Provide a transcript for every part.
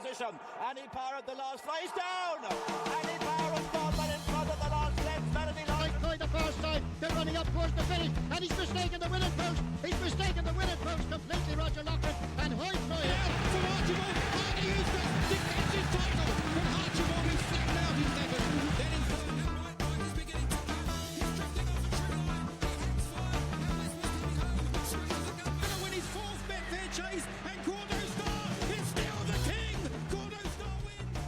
position. Annie Power at the last race down. Annie Power has gone but in front of the last left. Melanie Light By the first time, they're running up towards the finish, and he's mistaken the winning post. He's mistaken the winning post completely, Roger Loughlin, and high fly from Archibald. Paddy Eustace dictates his title, but Archibald is flattened out in second. Then in third, and right is beginning to come. He's drifting off the true line. Going to win his fourth Betfair chase, and Cordo Star is still the king. Cordo Star wins.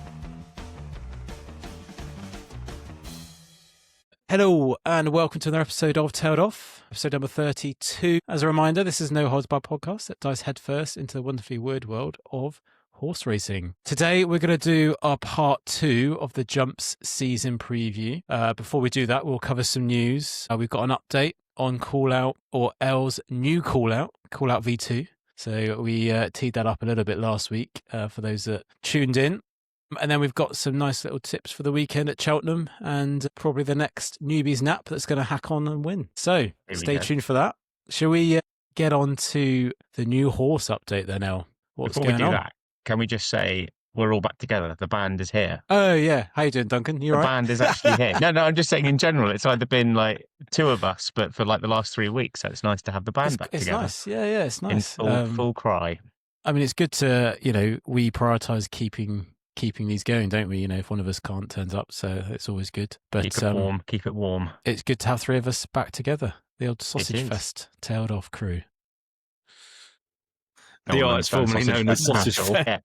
Hello and welcome to another episode of Tailed Off, episode number 32. As a reminder, this is No Holds Barred podcast that dives headfirst into the wonderfully weird world of horse racing. Today we're going to do our part 2 of the Jumps season preview. Before we do that, we'll cover some news. We've got an update on Call Out, or L's new Call Out V2. So we teed that up a little bit last week for those that tuned in. And then we've got some nice little tips for the weekend at Cheltenham and probably the next newbies nap that's going to hack on and win. So stay tuned for that. Shall we get on to the new horse update then, El? What's Before going we do on? that, can we just say we're all back together? The band is here. Oh, yeah. How you doing, Duncan? You all The right? band is actually here. No, I'm just saying in general, it's either been like two of us, but for like the last 3 weeks, so it's nice to have the band back It's together. nice. Yeah, it's nice. In full cry. I mean, it's good to, we prioritise keeping these going, don't we? If one of us can't, turns up, so it's always good. But Keep it warm. It's good to have 3 of us back together. The old Sausage is. Fest tailed off crew. The arts formerly known as Sausage Fest. Yeah.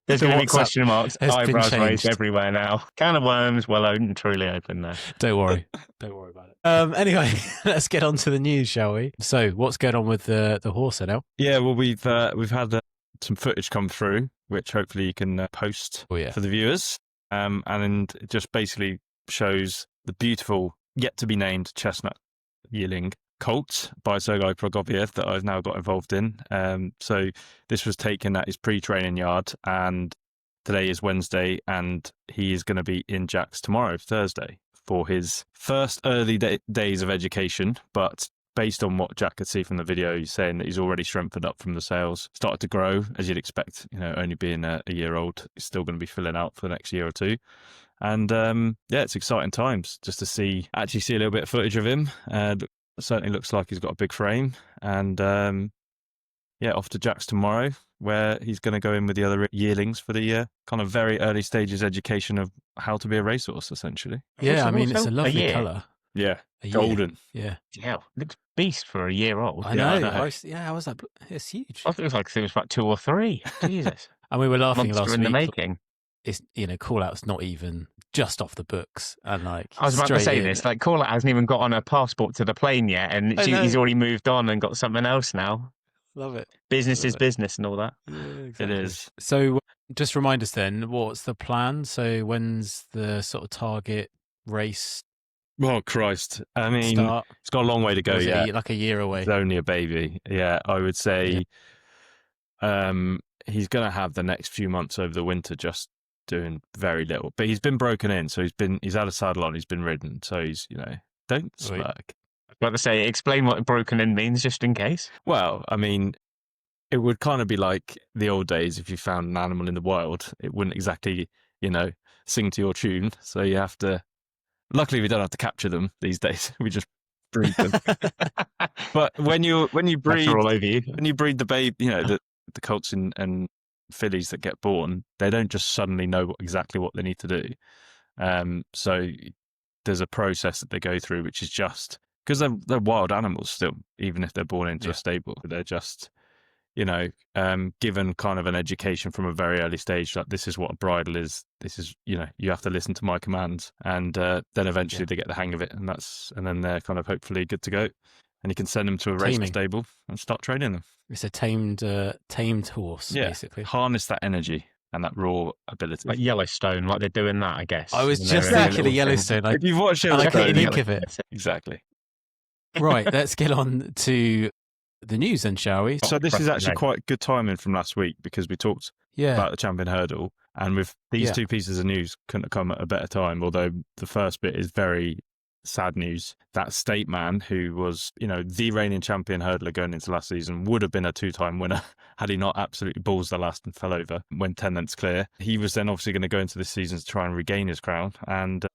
There's going to be question marks, has been eyebrows changed. raised everywhere now. Can of worms, well and truly open there. Don't worry. Don't worry about it. Anyway, let's get on to the news, shall we? So, what's going on with the horse, NL? Yeah, well, we've had some footage come through, which hopefully you can post for the viewers. And it just basically shows the beautiful, yet to be named chestnut yearling colt by Sergei Prokofiev that I've now got involved in. So this was taken at his pre-training yard, and today is Wednesday, and he is going to be in Jack's tomorrow, Thursday, for his first early days of education. But based on what Jack could see from the video, he's saying that he's already strengthened up from the sales, started to grow, as you'd expect, only being a year old. He's still going to be filling out for the next year or two. And it's exciting times just to actually see a little bit of footage of him. Certainly looks like he's got a big frame. And off to Jack's tomorrow, where he's going to go in with the other yearlings for the kind of very early stages education of how to be a racehorse, essentially. Yeah, I mean, it's a lovely colour. Yeah, golden. Yeah. Yeah, looks beast for a year old. I know. I was like, it's huge. I think it was about 2 or 3. Jesus. And we were laughing Monster last in week. the making. It's, Call Out's not even just off the books. And I was about to say this, Call Out hasn't even got on a passport to the plane yet, and he's already moved on and got something else now. Love it. Business is business and all that. Yeah, exactly. It is. So just remind us then, what's the plan? So when's the sort of target race Oh, Christ. I mean, start? It's got a long way to go yet. Like a year away. It's only a baby. Yeah, I would say he's going to have the next few months over the winter just doing very little. But he's been broken in, so he's had a saddle on, he's been ridden. So he's, don't smirk. I was about to say, explain what broken in means, just in case. Well, I mean, it would kind of be like the old days if you found an animal in the wild. It wouldn't exactly, sing to your tune. So you have to... Luckily, we don't have to capture them these days. We just breed them. But when you breed, all over you. when you breed the babe, the colts and fillies that get born, they don't just suddenly know exactly what they need to do. So there's a process that they go through, which is just because they're wild animals still, even if they're born into a stable. They're just given kind of an education from a very early stage, like this is what a bridle is. This is, you have to listen to my commands, and then eventually they get the hang of it, and then they're kind of hopefully good to go, and you can send them to a racing stable and start training them. It's a tamed horse, basically. Harness that energy and that raw ability. Like Yellowstone, like they're doing that, I guess. I was just thinking of Yellowstone. If you've watched I Yellowstone, couldn't think of it. Exactly. Right, let's get on to the news then, shall we? So this is actually quite good timing from last week, because we talked about the Champion Hurdle, and with these 2 pieces of news couldn't have come at a better time, although the first bit is very sad news. That State Man, who was, the reigning champion hurdler going into last season, would have been a 2-time winner had he not absolutely balls the last and fell over when 10 lengths clear. He was then obviously going to go into this season to try and regain his crown. And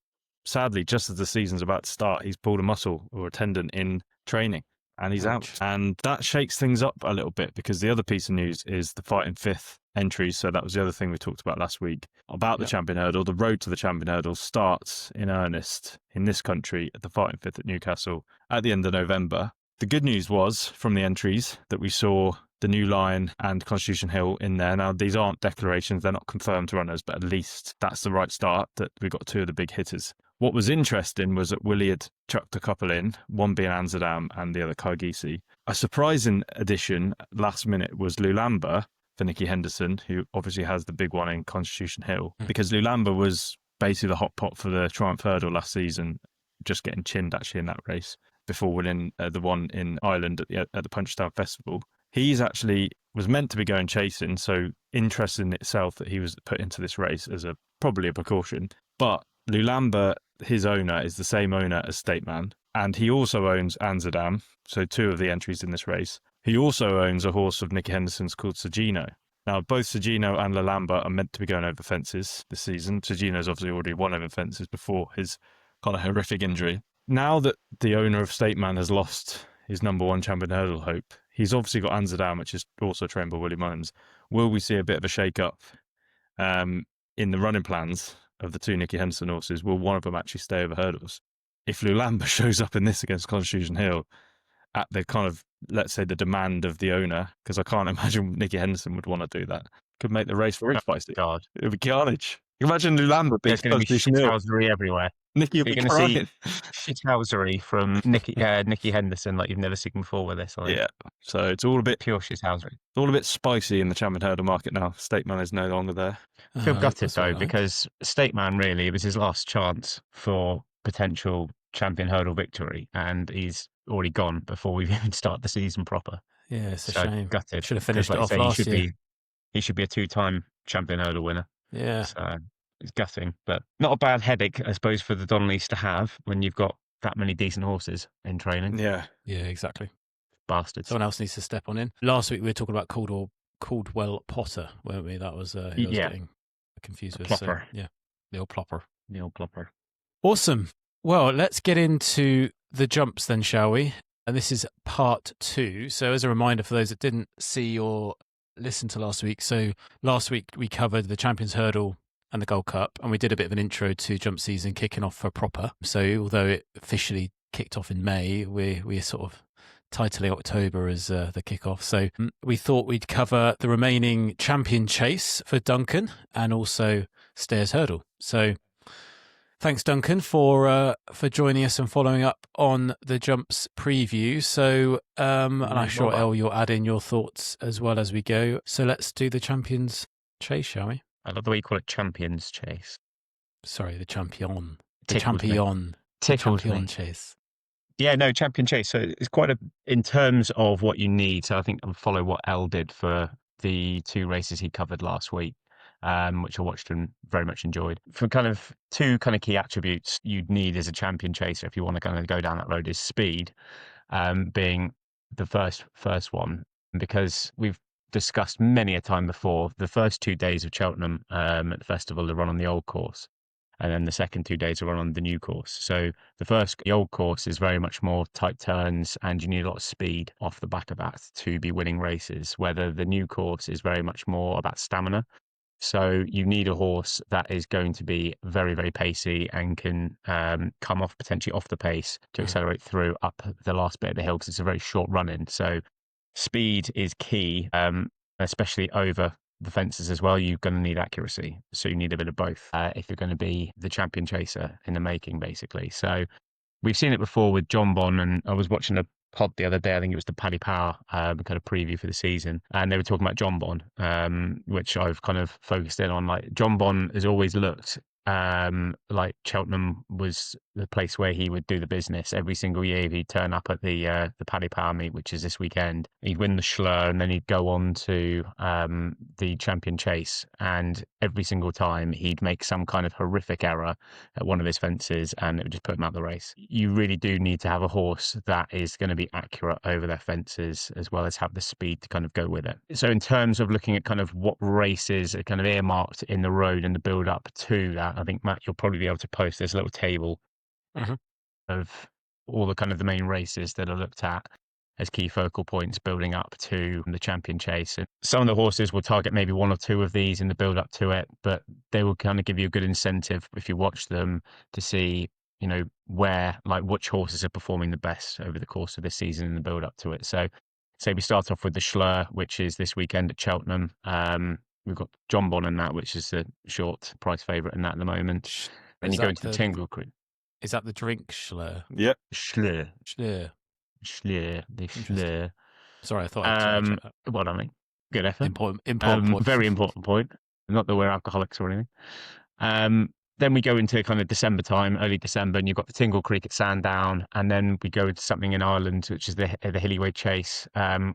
sadly, just as the season's about to start, he's pulled a muscle or a tendon in training and he's out. And that shakes things up a little bit, because the other piece of news is the fighting fifth entries. So that was the other thing we talked about last week about the champion hurdle. The road to the champion hurdle starts in earnest in this country at the fighting fifth at Newcastle at the end of November. The good news was from the entries that we saw the New Line and Constitution Hill in there. Now, these aren't declarations, they're not confirmed runners, but at least that's the right start, that we've got two of the big hitters. What was interesting was that Willie had chucked a couple in, one being Amsterdam and the other Kyrgyzstan. A surprising addition last minute was Lulamba for Nicky Henderson, who obviously has the big one in Constitution Hill, because Lulamba was basically the hot pot for the Triumph Hurdle last season, just getting chinned actually in that race before winning the one in Ireland at the Punchestown Festival. He's actually was meant to be going chasing, so interesting in itself that he was put into this race as probably a precaution. But Lulamba, his owner, is the same owner as State Man, and he also owns Amsterdam, so two of the entries in this race. He also owns a horse of Nicky Henderson's called Sergino. Now, both Sergino and Lulamba are meant to be going over fences this season. Sergino's obviously already won over fences before his kind of horrific injury. Now that the owner of State Man has lost his number one champion hurdle hope, he's obviously got Amsterdam, which is also trained by Willie Mullins. Will we see a bit of a shake-up in the running plans of the two Nicky Henderson horses? Will one of them actually stay over hurdles? If Lulamba shows up in this against Constitution Hill at the kind of, let's say, the demand of the owner, because I can't imagine Nicky Henderson would want to do that, could make the race very spicy. God. It would be carnage. Imagine Lulamba being There's going to be shithousery everywhere. Nicky would You're be going to crying. see shithousery from Nicky Henderson like you've never seen before with this. Yeah, so it's all a bit Pure shithousery. It's all a bit spicy in the champion hurdle market now. State Man is no longer there. I feel gutted though, because State Man really, it was his last chance for potential champion hurdle victory, and he's already gone before we've even started the season proper. Yeah, it's a So shame. gutted. Should have finished it Like off you say, last year. He should be a 2-time champion hurdle winner. Yeah. So it's gutting, but not a bad headache, I suppose, for the Donnellys to have when you've got that many decent horses in training. Yeah. Yeah, exactly. Bastards. Someone else needs to step on in. Last week we were talking about Caldwell Potter, weren't we? That was who I was getting confused with. Plopper. So, yeah, the old Plopper. The old Plopper. Awesome. Well, let's get into the jumps then, shall we? And this is part 2. So as a reminder for those that didn't see or listen to last week. So last week we covered the Champions Hurdle and the Gold Cup, and we did a bit of an intro to jump season kicking off for proper. So although it officially kicked off in May, we're sort of titling October as the kickoff. So we thought we'd cover the remaining champion chase for Duncan and also Stairs Hurdle. So thanks, Duncan, for joining us and following up on the jumps preview. So, and I'm sure, El, you'll add in your thoughts as well as we go. So let's do the champions chase, shall we? I love the way you call it champions chase. Sorry, the champion. The Tickled me. champion. Tickled champion me. chase. Yeah, no, champion chase. So it's quite in terms of what you need. So I think I'll follow what El did for the 2 races he covered last week, which I watched and very much enjoyed. For kind of 2 kind of key attributes you'd need as a champion chaser if you want to kind of go down that road is speed, being the first one, because we've discussed many a time before, the first 2 days of Cheltenham at the festival are run on the old course, and then the second 2 days are run on the new course. So the old course is very much more tight turns, and you need a lot of speed off the back of that to be winning races, whether the new course is very much more about stamina. So you need a horse that is going to be very, very pacey and can come off potentially off the pace to accelerate through up the last bit of the hill, because it's a very short run in. So speed is key, especially over the fences as well. You're going to need accuracy. So you need a bit of both if you're going to be the champion chaser in the making, basically. So we've seen it before with John Bon, and I was watching a pod the other day, I think it was the Paddy Power kind of preview for the season, and they were talking about John Bon, which I've kind of focused in on. Like, John Bon has always looked like Cheltenham was the place where he would do the business every single year. He'd turn up at the Paddy Power Meet, which is this weekend. He'd win the Schlur, and then he'd go on to the Champion Chase. And every single time, he'd make some kind of horrific error at one of his fences, and it would just put him out the race. You really do need to have a horse that is going to be accurate over their fences, as well as have the speed to kind of go with it. So in terms of looking at kind of what races are kind of earmarked in the road and the build up to that, I think, Matt, you'll probably be able to post this little table of all the kind of the main races that are looked at as key focal points building up to the Champion Chase. And some of the horses will target maybe one or two of these in the build up to it, but they will kind of give you a good incentive if you watch them to see, you know, where, like, which horses are performing the best over the course of this season in the build up to it. So say we start off with the Schlur, which is this weekend at Cheltenham. We've got John Bon in that, which is the short price favourite in that at the moment. Then you go into the Tingle Creek. Is that the drink Schlur? Yep. Schlur. Schlur. Schlur. The Schlur. Sorry, I thought I'd check that. Well, I mean, good effort. Important point. Very important point. Not that we're alcoholics or anything. Then we go into kind of December time, early December, and you've got the Tingle Creek at Sandown, and then we go into something in Ireland, which is the Hillyway Chase.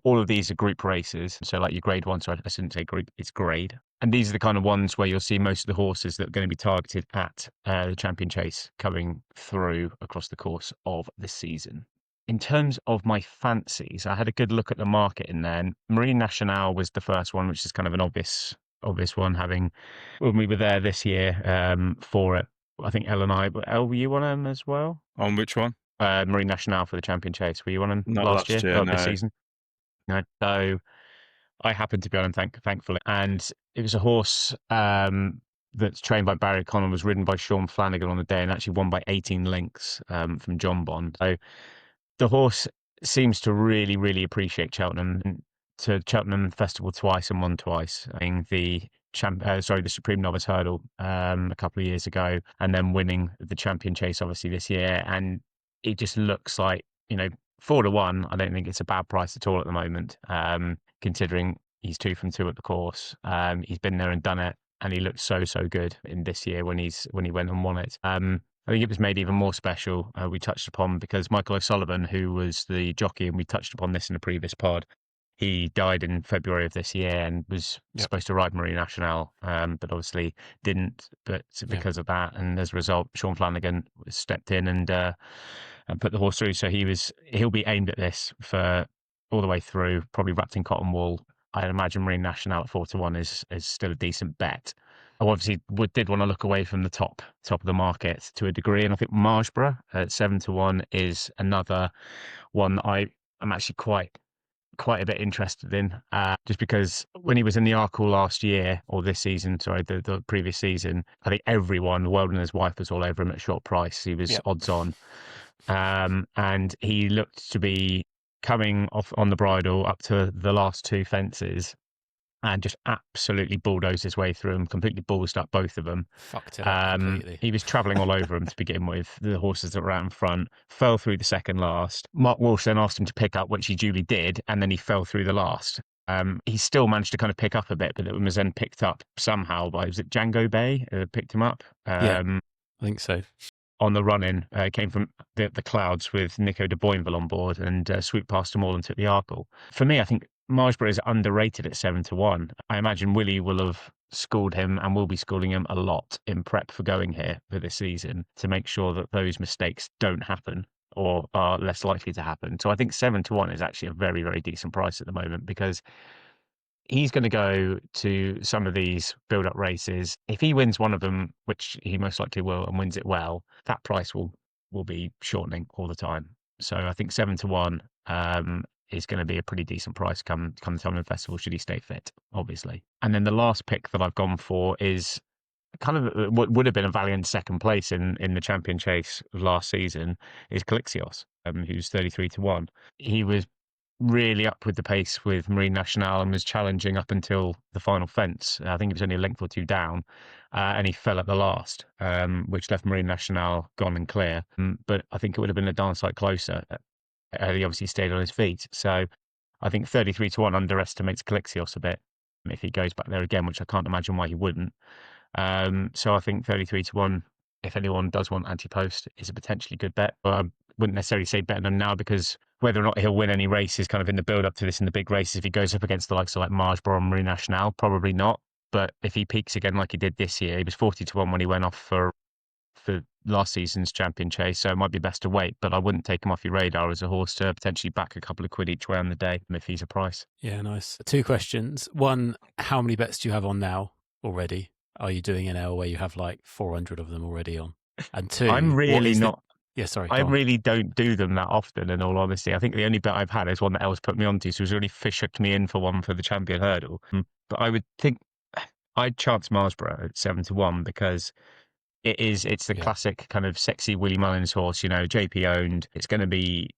All of these are group races, so like your grade one, so I shouldn't say group, it's grade. And these are the kind of ones where you'll see most of the horses that are going to be targeted at the Champion Chase coming through across the course of the season. In terms of my fancies, I had a good look at the market in there, and Marine Nationale was the first one, which is kind of an obvious one, having when we were there this year for it. I think Elle and I, but Elle, were you on them as well? On which one? Marine Nationale for the Champion Chase. Were you on them Not last year? no. This season? No. So I happened to be on them, thankfully. And it was a horse that's trained by Barry O'Connell, was ridden by Sean Flanagan on the day, and actually won by 18 lengths from John Bond. So the horse seems to really, really appreciate Cheltenham. To Cheltenham Festival twice and won twice. I think the Supreme Novice Hurdle a couple of years ago, and then winning the Champion Chase obviously this year. And it just looks like, you know, 4-1. I don't think it's a bad price at all at the moment, considering he's 2 from 2 at the course. He's been there and done it, and he looked so good in this year when he went and won it. I think it was made even more special. We touched upon, because Michael O'Sullivan, who was the jockey, and we touched upon this in a previous pod, he died in February of this year and was supposed to ride Marine Nationale, but obviously didn't. But because of that, and as a result, Sean Flanagan stepped in and put the horse through. So he'll be aimed at this for all the way through, probably wrapped in cotton wool. I'd imagine Marine Nationale at 4-1 is still a decent bet. I obviously did want to look away from the top of the market to a degree, and I think Margeborough at 7-1 is another one that I'm actually quite a bit interested in, just because when he was in the Arkle last year, or this season, sorry, the previous season, I think everyone, the world and his wife, was all over him at short price. He was odds on, and he looked to be coming off on the bridle up to the last 2 fences and just absolutely bulldozed his way through them, completely ballsed up both of them. Fucked it up completely. He was travelling all over them to begin with, the horses that were out in front, fell through the second last. Mark Walsh then asked him to pick up, which he duly did, and then he fell through the last. He still managed to kind of pick up a bit, but it was then picked up somehow by, was it Django Bay picked him up? I think so. On the run-in, came from the clouds with Nico de Boinville on board, and swooped past them all and took the Arkle. For me, I think Margeborough is underrated at 7-1. I imagine Willie will have schooled him and will be schooling him a lot in prep for going here for this season to make sure that those mistakes don't happen or are less likely to happen. So I think 7-1 is actually a very, very decent price at the moment, because he's going to go to some of these build-up races. If he wins one of them, which he most likely will, and wins it well, that price will be shortening all the time. So I think 7-1 is going to be a pretty decent price come the Cheltenham Festival, should he stay fit, obviously. And then the last pick that I've gone for is kind of what would have been a valiant second place in the Champion Chase last season, is Calixios, who's 33-1. He was really up with the pace with Marine Nationale and was challenging up until the final fence. I think it was only a length or 2 down, and he fell at the last, which left Marine Nationale gone and clear. But I think it would have been a darn sight closer. He obviously stayed on his feet. So I think 33-1 underestimates Calixios a bit if he goes back there again, which I can't imagine why he wouldn't. So I think 33-1, if anyone does want anti-post, is a potentially good bet. But I wouldn't necessarily say bet them now, because whether or not he'll win any races kind of in the build-up to this, in the big races, if he goes up against the likes of like Marlborough and Marie National, probably not. But if he peaks again like he did this year, he was 40-1 when he went off for last season's champion chase, so it might be best to wait. But I wouldn't take him off your radar as a horse to potentially back a couple of quid each way on the day if he's a price. Yeah, nice. 2 questions. One, how many bets do you have on now already? Are you doing an L where you have like 400 of them already on? And 2, I'm really not. Yeah, sorry. I really don't do them that often, in all honesty. I think the only bet I've had is one that El's put me onto, so it was really fish hooked me in for one for the champion hurdle. But I would think I'd chance Marlborough at 7-1, because it's the classic kind of sexy Willie Mullins horse, JP owned. It's going to be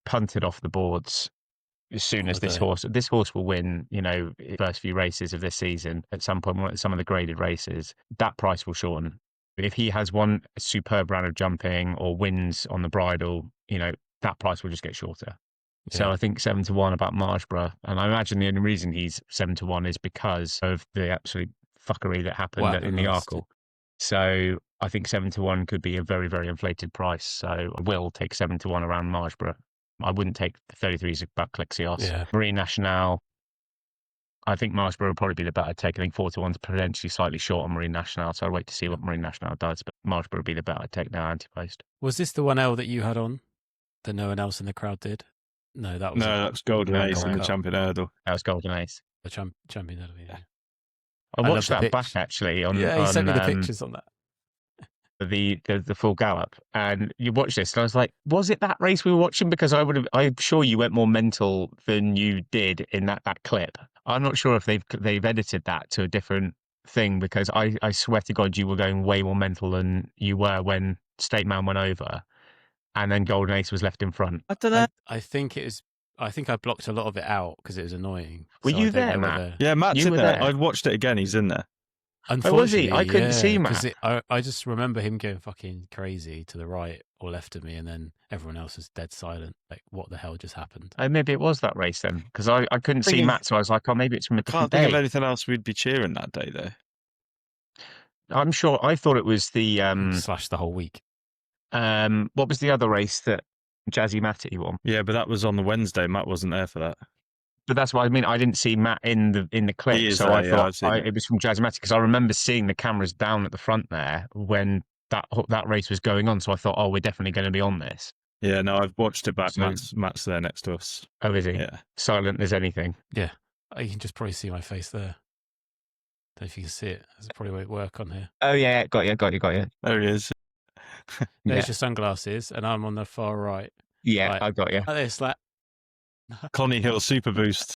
punted off the boards as soon as this horse will win, first few races of this season at some point, some of the graded races. That price will shorten. If he has one superb round of jumping or wins on the bridle, that price will just get shorter. Yeah. So I think 7-1 about Marlborough. And I imagine the only reason he's 7-1 is because of the absolute fuckery that happened in the Arkle. So I think 7-1 could be a very, very inflated price. So I will take 7-1 around Marlborough. I wouldn't take the 33s about Clexios. Yeah. Marie National, I think Marlborough would probably be the better take. I think 4-1's potentially slightly short on Marine National, so I'll wait to see what Marine National does. But Marlborough would be the better take now, anti-post. Was this the 1L that you had on that no one else in the crowd did? No, that was Golden Ace in the Champion Hurdle. That was Golden Ace. The Champion Hurdle, yeah. I watched that back actually. He sent me the pictures on that. The full gallop, and you watched this, and I was like, was it that race we were watching? Because I'm sure you went more mental than you did in that clip. I'm not sure if they've edited that to a different thing, because I swear to God you were going way more mental than you were when State Man went over, and then Golden Ace was left in front. I don't know. I think it was. I think I blocked a lot of it out because it was annoying. Were you there, Matt? Yeah, Matt's in there. I've watched it again. He's in there. Unfortunately, was he? I couldn't see Matt. I just remember him going fucking crazy to the right or left of me, and then everyone else was dead silent. Like, what the hell just happened? Oh, maybe it was that race then, because I couldn't see Matt, so I was like, oh, maybe it's from a different day. Can't think of anything else we'd be cheering that day, though. I'm sure. I thought it was the slash the whole week. What was the other race that Jazzy Matty won? Yeah, but that was on the Wednesday. Matt wasn't there for that. But that's what I mean. I didn't see Matt in the clip, so I thought it was from Jazzy Matty, because I remember seeing the cameras down at the front there when that race was going on. So I thought, oh, we're definitely going to be on this. Yeah, no, I've watched it back. So, Matt's there next to us. Oh, is he? Yeah. Silent as anything. Yeah, you can just probably see my face there. Don't know if you can see it. That's probably won't work on here. Oh yeah, got you. There he is. There's your sunglasses, and I'm on the far right. Yeah, I got you. Like this, like Connie Hill Super Boost.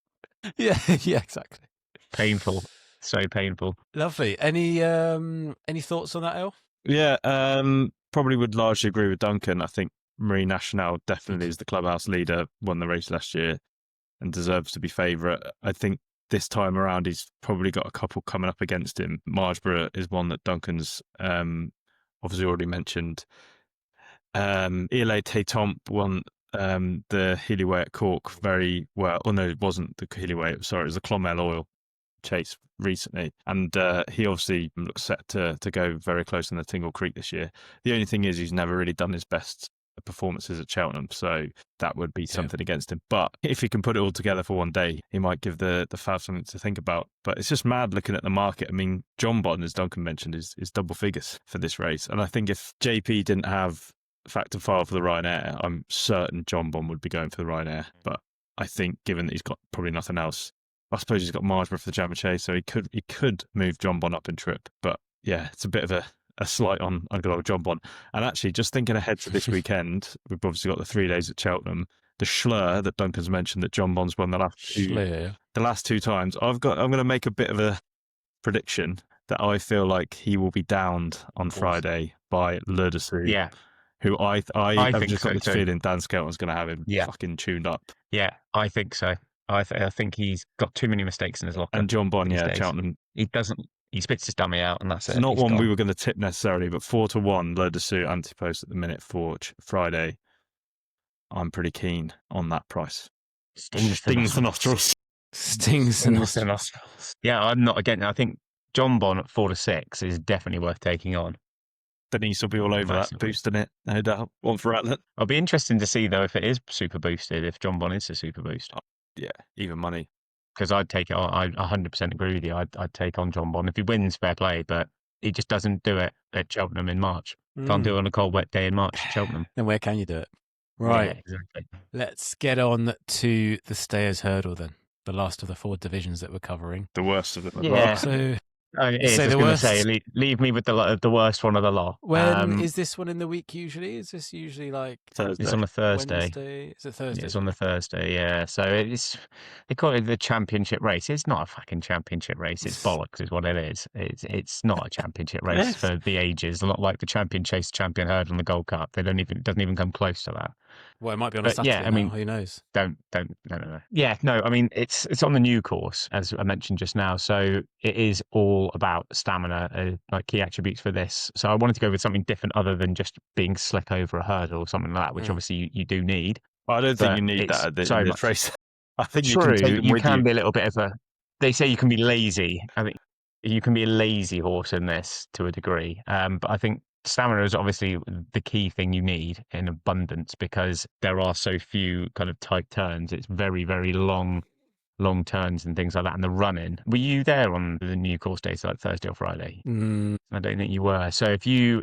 Yeah, exactly. Painful, so painful. Lovely. Any thoughts on that, El? Yeah, probably would largely agree with Duncan. I think Marie National definitely is the clubhouse leader, won the race last year, and deserves to be favourite. I think this time around he's probably got a couple coming up against him. Marlborough is one that Duncan's obviously already mentioned. Ile Tétomp won the Healy-Way at Cork very well. Oh no, it wasn't the Healy-Way. Sorry, it was the Clonmel Oil chase recently, and he obviously looks set to go very close in the Tingle Creek this year. The only thing is he's never really done his best performances at Cheltenham, so that would be something against him. But if he can put it all together for one day, he might give the Fav something to think about. But it's just mad looking at the market. I mean, John Bon, as Duncan mentioned, is double figures for this race, and I think if JP didn't have Factor File for the Ryanair, I'm certain John Bon would be going for the Ryanair. But I think, given that he's got probably nothing else, I suppose he's got Marlborough for the Champion Chase, so he could move John Bon up in trip. But yeah, it's a bit of a slight on good old John Bon. And actually, just thinking ahead to this weekend, we've obviously got the 3 days at Cheltenham. The Schlur that Duncan's mentioned that John Bon's won the last two times. I'm going to make a bit of a prediction that I feel like he will be downed on Friday by Le Dessous. Yeah. Who I have just got this too. feeling Dan Skelton's going to have him fucking tuned up. Yeah, I think so. I think he's got too many mistakes in his locker. And John Bon, Cheltenham. He spits his dummy out and that's it. It's not one we were going to tip necessarily, but 4-1 Le Dessous anti-post at the minute for Friday. I'm pretty keen on that price. Stings the nostrils. Stings the nostrils. Yeah, I'm not again. I think John Bon at 4-6 is definitely worth taking on. Denise will be all over that, Massively. boosting it, no doubt. One for Atlet. It'll be interesting to see, though, if it is super boosted, if John Bon is a super boost. Yeah, even money. Because I'd take it on. I 100% agree with you. I'd take on John Bon. If he wins, fair play, but he just doesn't do it at Cheltenham in March. Can't do it on a cold, wet day in March at Cheltenham. Then where can you do it? Right. Yeah, exactly. Let's get on to the Stayers Hurdle then. The last of the 4 divisions that we're covering. The worst of them. Yeah. So It is. say I was the going to worst. say, leave me with the worst one of the lot. When is this one in the week usually? Is this usually like Thursday. It's on a Thursday. Wednesday? Is it Thursday? Yeah, it's on the Thursday, yeah. So they call it the championship race. It's not a fucking championship race. It's bollocks, is what it is. It's not a championship race for the ages. Not like the Champion Chase, Champion Hurdle, and the Gold Cup. It doesn't even come close to that. Well, it might be on a But Saturday. yeah, I mean, now, who knows? No. Yeah, no. I mean, it's on the new course, as I mentioned just now. So it is all about stamina, like key attributes for this. So I wanted to go with something different, other than just being slick over a hurdle or something like that, which obviously you do need. I don't think But you need it's that at this, so in this much. race. I think True, you can take them you with can you. be a little bit of a. They say you can be lazy. I think you can be a lazy horse in this to a degree. But I think stamina is obviously the key thing you need in abundance, because there are so few kind of tight turns. It's very, very long turns and things like that. And the running. Were you there on the new course days, like Thursday or Friday? I don't think you were. So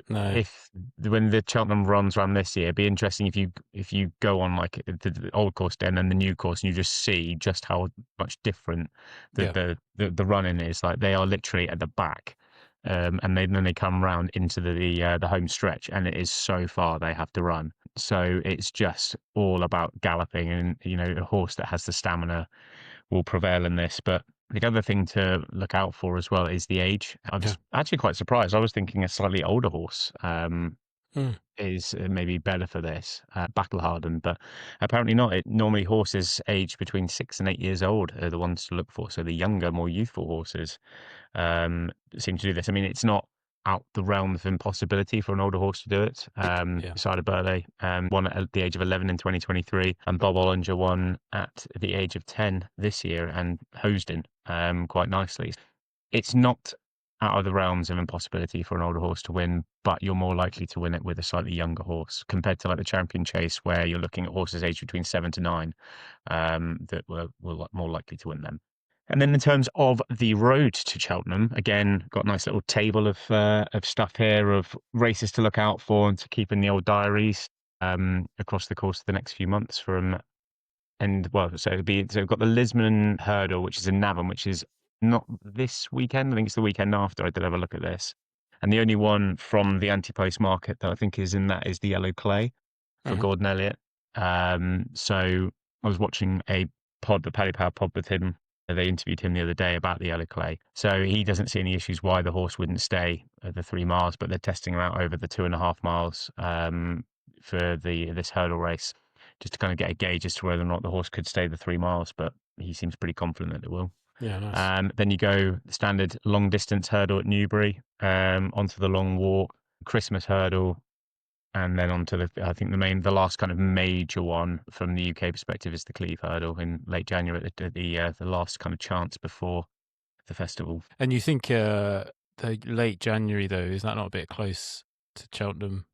No. when the Cheltenham runs ran this year, it'd be interesting if you go on like the old course day and then the new course, and you just see just how much different the running is. Like, they are literally at the back. And then they come round into the home stretch, and it is so far they have to run. So it's just all about galloping, and a horse that has the stamina will prevail in this. But the other thing to look out for as well is the age. I was actually quite surprised. I was thinking a slightly older horse is maybe better for this, battle-hardened, but apparently not. Normally horses aged between 6 and 8 years old are the ones to look for. So the younger, more youthful horses seem to do this. I mean, it's not out the realm of impossibility for an older horse to do it. Cider Burley won at the age of 11 in 2023, and Bob Olinger won at the age of 10 this year and hosed in quite nicely. It's not out of the realms of impossibility for an older horse to win, but you're more likely to win it with a slightly younger horse compared to like the Champion Chase, where you're looking at horses aged between 7 to 9 that were more likely to win them. And then in terms of the road to Cheltenham, again, got a nice little table of stuff here, of races to look out for and to keep in the old diaries across the course of the next few months. So we've got the Lisbon Hurdle, which is in Navan, which is not this weekend. I think it's the weekend after. I did have a look at this. And the only one from the anti-post market that I think is in that is the Yellow Clay for Gordon Elliott. So I was watching a pod, the Paddy Power pod with him. They interviewed him the other day about the Yellow Clay. So he doesn't see any issues why the horse wouldn't stay at the 3 miles, but they're testing him out over the 2.5 miles for this hurdle race, just to kind of get a gauge as to whether or not the horse could stay the 3 miles, but he seems pretty confident that it will. Yeah, nice. Then you go the standard long distance hurdle at Newbury, onto the long walk, Christmas hurdle, and then onto the last kind of major one from the UK perspective is the Cleve Hurdle in late January, the last kind of chance before the festival. And you think the late January, though, is that not a bit close to Cheltenham?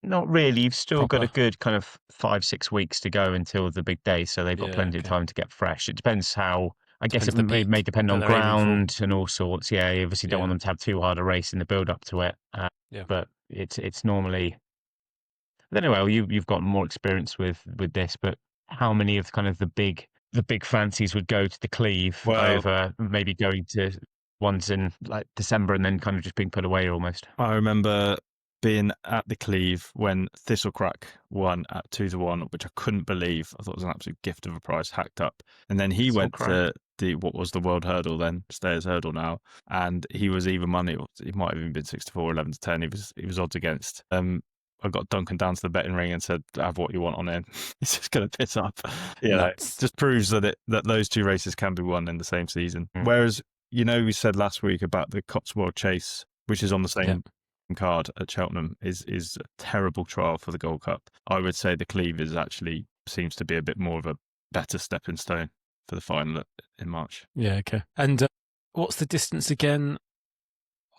Not really. You've still got a Proper. good kind of 5-6 weeks to go until the big day, so they've got plenty of time to get fresh. It depends how. I guess Depends the it may peak depend on that they're aiming for. ground and all sorts. Yeah, you obviously don't want them to have too hard a race in the build up to it. But it's normally. I don't know. Well, you've got more experience with this, but how many of kind of the big fancies would go to the Cleve over maybe going to ones in like December and then kind of just being put away almost? I remember being at the Cleve when Thistlecrack won at 2-1, which I couldn't believe. I thought it was an absolute gift of a prize, hacked up. And then he went to what was the World Hurdle then, Stayers Hurdle now, and he was even money. He might have even been 6-4, 11-10. He was odds against. I got Duncan down to the betting ring and said, "Have what you want on it." It's just going to piss up. Just proves that those two races can be won in the same season. Whereas, we said last week about the Cotswold Chase, which is on the same card at Cheltenham, is a terrible trial for the Gold Cup. I would say the Cleve seems to be a bit more of a better stepping stone for the final in March. Yeah, okay. And what's the distance again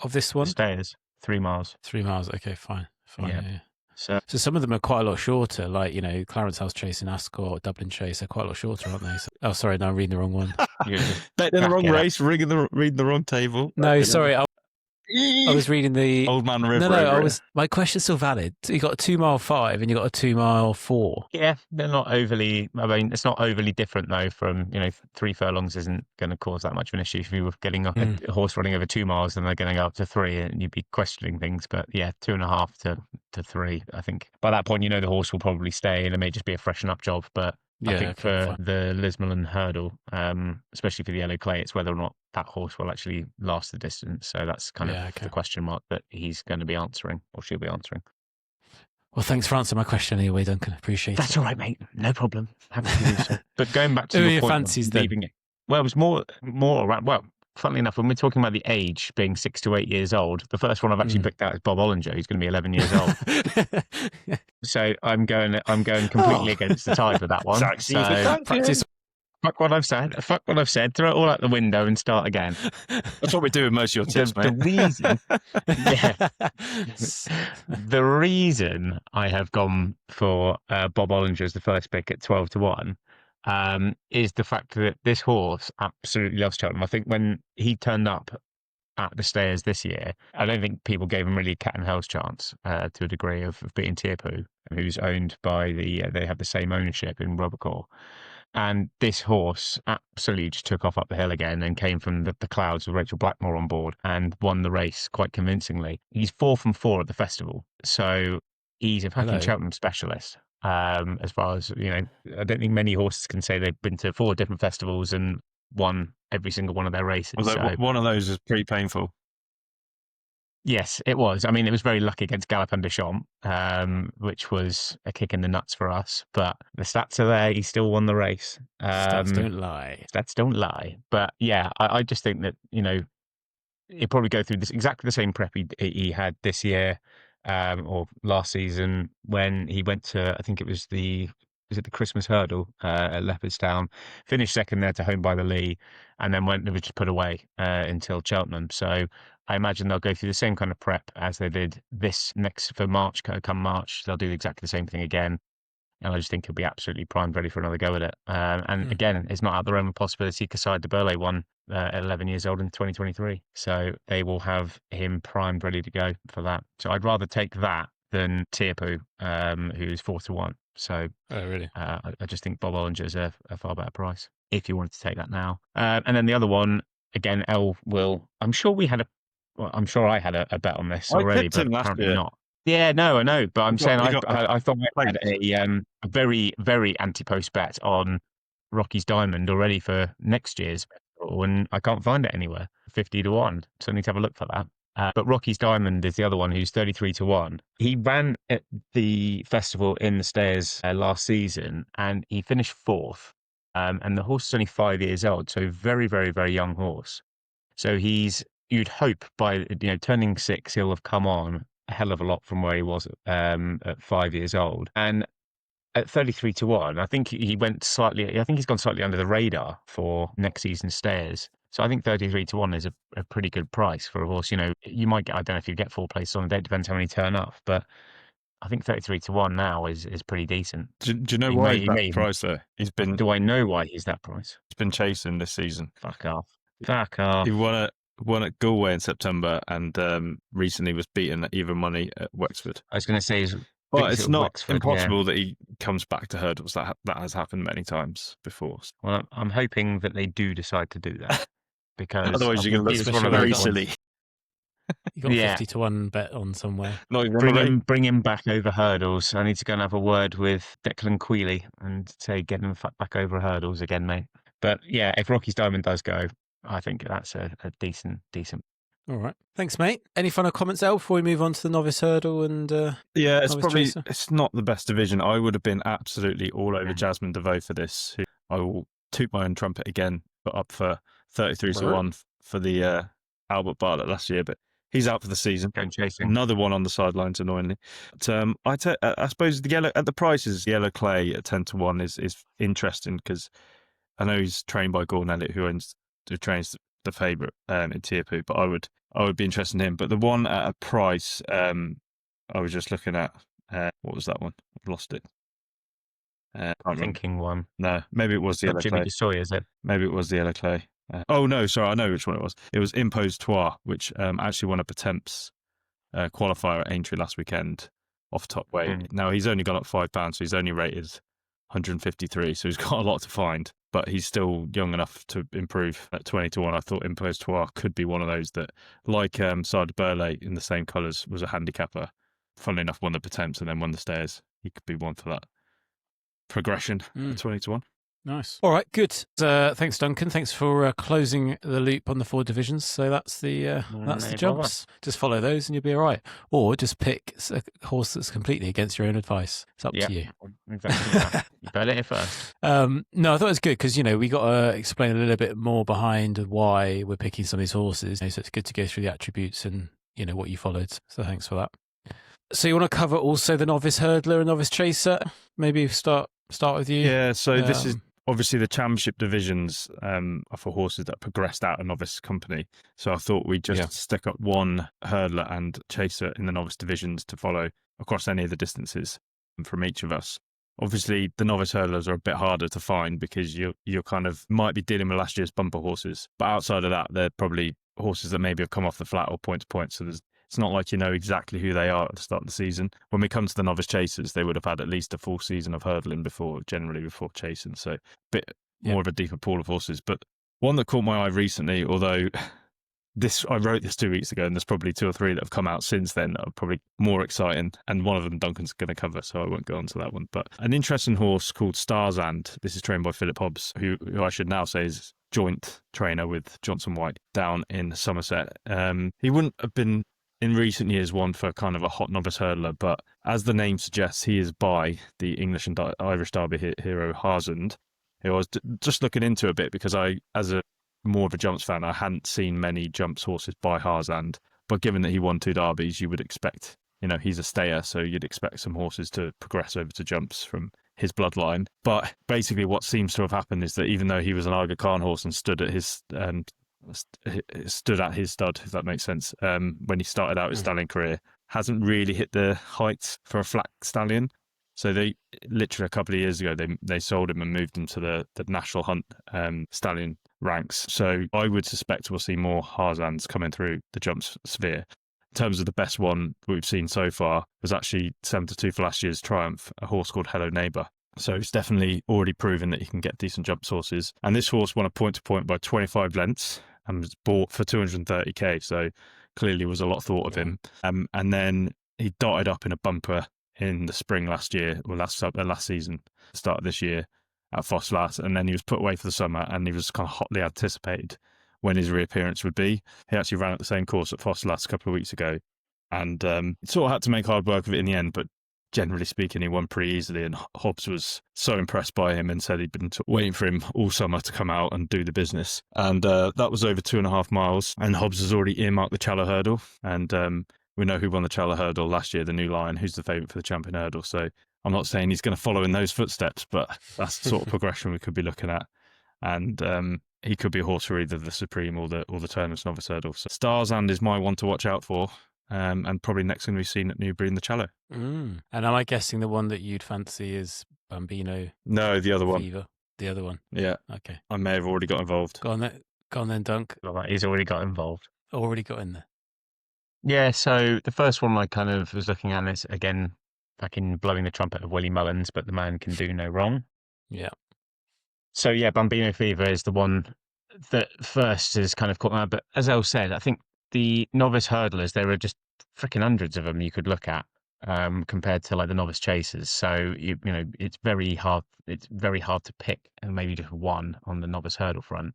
of this The one? stayers, 3 miles. 3 miles. Okay, fine. Yeah. Yeah. So So some of them are quite a lot shorter, like, Clarence House Chase in Ascot, Dublin Chase, they're quite a lot shorter, aren't they? So, oh, sorry, no, I'm reading the wrong one. you're just Bet in the wrong back it up. race, reading the wrong table. No, sorry, I was reading the Old Man River. No, over it. my question's still valid. So you got a 2 mile 5 and you got a 2 mile 4. Yeah, they're not overly. I mean, it's not overly different though. From 3 furlongs isn't going to cause that much of an issue. If you were getting a horse running over 2 miles, then they're going to go up to 3, and you'd be questioning things. But yeah, 2.5 to 3. I think by that point, the horse will probably stay, and it may just be a freshen up job. But I think for the Lismore hurdle, especially for the yellow clay, it's whether or not that horse will actually last the distance. So that's kind of the question mark that he's going to be answering, or she'll be answering. Well, thanks for answering my question anyway, Duncan. Appreciate That's it. all right, mate. No problem. Happy to do so. But going back to Who are your your point fancies of then? leaving it. Well, it was more around. Well, funnily enough, when we're talking about the age being 6 to 8 years old, the first one I've actually picked out is Bob Olinger, who's going to be 11 years old. So I'm going completely against the tide with that one. Practice. Fuck what I've said. Fuck what I've said. Throw it all out the window and start again. That's what we do with most of your tips, mate. The reason I have gone for Bob Olinger as the first pick at 12 to 1 is the fact that this horse absolutely loves Cheltenham. I think when he turned up at the stayers this year, I don't think people gave him really a cat and hell's chance to a degree of beating Tierpoo, who's owned by they have the same ownership in Robercourt. And this horse absolutely just took off up the hill again and came from the clouds with Rachel Blackmore on board and won the race quite convincingly. He's 4 from 4 at the festival. So he's a fucking Cheltenham specialist. As far as, I don't think many horses can say they've been to 4 different festivals and won every single one of their races. Although one of those is pretty painful. Yes, it was. I mean, it was very lucky against Galopin de Champs, which was a kick in the nuts for us. But the stats are there. He still won the race. Stats don't lie. Stats don't lie. But yeah, I just think that, he'll probably go through exactly the same prep he had this year or last season when he went to, I think it was the Christmas Hurdle at Leopardstown, finished second there to Home by the Lee, and then was just put away until Cheltenham. So I imagine they'll go through the same kind of prep as they did for March. Come March, they'll do exactly the same thing again. And I just think he'll be absolutely primed, ready for another go at it. Again, it's not out the realm of possibility. Casside de Burle won at 11 years old in 2023. So they will have him primed, ready to go for that. So I'd rather take that than Tierpoo, who's 4 to 1. So really? I just think Bob Olinger is a far better price if you wanted to take that now. And then the other one, again, I'm sure I had a bet on this already, but apparently not. Yeah, no, I know, but I'm saying I thought I had a very, very anti-post bet on Rocky's Diamond already for next year's, and I can't find it anywhere. 50 to 1, so I need to have a look for that. But Rocky's Diamond is the other one, who's 33 to 1. He ran at the festival in the stayers last season, and he finished 4th. And the horse is only 5 years old, so very, very, very young horse. So you'd hope by turning 6, he'll have come on a hell of a lot from where he was at 5 years old. And at 33 to 1, I think he's gone slightly under the radar for next season's stayers. So I think 33 to 1 is a pretty good price for a horse. You might get, I don't know if you get 4 places on the day, it depends how many turn up, but I think 33 to 1 now is pretty decent. Do you know why he's that price though? Do I know why he's that price? He's been chasing this season. Fuck off. He won at Galway in September and recently was beaten at even money at Wexford. I was going to say, but it's not Wexford, impossible that he comes back to hurdles. That has happened many times before. Well, I'm hoping that they do decide to do that. Because otherwise you're going to look very silly. You got 50 to 1 bet on somewhere. Bring him back over hurdles. I need to go and have a word with Declan Quealy and say get him back over hurdles again, mate. But yeah, if Rocky's Diamond does go, I think that's a decent. All right. Thanks, mate. Any final comments, El, before we move on to the novice hurdle and yeah, it's not the best division. I would have been absolutely all over Jasmine DeVoe for this. I will toot my own trumpet again, but up for 33 to 1 for the Albert Bartlett last year, but he's out for the season. Going chasing. Another one on the sidelines, annoyingly. But, I suppose the prices, yellow clay at 10 to 1 is interesting because I know he's trained by Gordon Elliott, who trains the favourite in Tierpoo, but I would be interested in him. But the one at a price, I was just looking at, what was that one? I've lost it. Thinking one. No, maybe it was the Not Yellow Jimmy Clay. DeSoy, is it? Maybe it was the Yellow Clay. Oh no, sorry, I know which one it was. It was Impostoir, which actually won a Patemp's qualifier at Aintree last weekend off top weight. Now he's only gone up £5, so he's only rated 153, so he's got a lot to find, but he's still young enough to improve. At 20-1, I thought Impostoir could be one of those that, like Sarda Burley in the same colours, was a handicapper. Funnily enough, won the Patemp's and then won the Stairs. He could be one for that progression at 20-1. Nice. All right, good. Thanks, Duncan. Thanks for closing the loop on the 4 divisions. So that's the jumps. Just follow those and you'll be all right. Or just pick a horse that's completely against your own advice. It's up to you. Exactly. You better it first. No, I thought it was good because, we got to explain a little bit more behind why we're picking some of these horses. So it's good to go through the attributes and, what you followed. So thanks for that. So you want to cover also the novice hurdler and novice chaser? Maybe start with you. Yeah, so this is obviously the championship divisions are for horses that progressed out of novice company. So I thought we'd just stick up one hurdler and chaser in the novice divisions to follow across any of the distances from each of us. Obviously, the novice hurdlers are a bit harder to find because you're kind of might be dealing with last year's bumper horses. But outside of that, they're probably horses that maybe have come off the flat or point to point. So it's not like you know exactly who they are at the start of the season. When we come to the novice chasers, they would have had at least a full season of hurdling before chasing. So a bit more of a deeper pool of horses. But one that caught my eye recently, although I wrote this 2 weeks ago, and there's probably 2 or 3 that have come out since then that are probably more exciting. And one of them Duncan's going to cover, so I won't go on to that one. But an interesting horse called Starsand. This is trained by Philip Hobbs, who I should now say is joint trainer with Johnson White down in Somerset. He wouldn't have been in recent years one for kind of a hot novice hurdler, but as the name suggests, he is by the English and Irish Derby hero Harzand, who I was just looking into a bit because as more of a jumps fan, I hadn't seen many jumps horses by Harzand, but given that he won 2 derbies, you would expect, he's a stayer, so you'd expect some horses to progress over to jumps from his bloodline. But basically what seems to have happened is that even though he was an Aga Khan horse and stood at his stud, if that makes sense, when he started out his stallion career, hasn't really hit the heights for a flat stallion. So they literally a couple of years ago they sold him and moved him to the national hunt stallion ranks. So I would suspect we'll see more Harzands coming through the jumps sphere. In terms of the best one we've seen so far was actually 7-2 for last year's Triumph, a horse called Hello Neighbour. So it's definitely already proven that you can get decent jumps horses. And this horse won a point to point by 25 lengths and was bought for 230k. So clearly was a lot thought of him. And then he dotted up in a bumper in the spring last year, or last season, start of this year at Fosslas. And then he was put away for the summer and he was kind of hotly anticipated when his reappearance would be. He actually ran at the same course at Fosslas a couple of weeks ago. And sort of had to make hard work of it in the end, but generally speaking, he won pretty easily, and Hobbs was so impressed by him and said he'd been waiting for him all summer to come out and do the business. And that was over 2.5 miles, and Hobbs has already earmarked the Challow Hurdle, and we know who won the Challow Hurdle last year, the New Lion, who's the favourite for the Champion Hurdle. So I'm not saying he's going to follow in those footsteps, but that's the sort of progression we could be looking at. And he could be a horse for either the Supreme or the Tournament's Novice Hurdle. So Starsand is my one to watch out for. And probably next going to be seen at Newbury in the Challow. And am I guessing the one that you'd fancy is Bambino? No, the other Fever? one. The other one? Yeah. Okay. I may have already got involved. Go on then, Dunk. He's already got involved. Already got in there. Yeah, so the first one I kind of was looking at is, again, back in blowing the trumpet of Willie Mullins, but the man can do no wrong. Yeah. So, yeah, Bambino Fever is the one that first has kind of caught my eye. But as El said, I think the novice hurdlers, there are just freaking hundreds of them you could look at compared to like the novice chasers. So you know it's very hard. It's very hard to pick, and maybe just one on the novice hurdle front.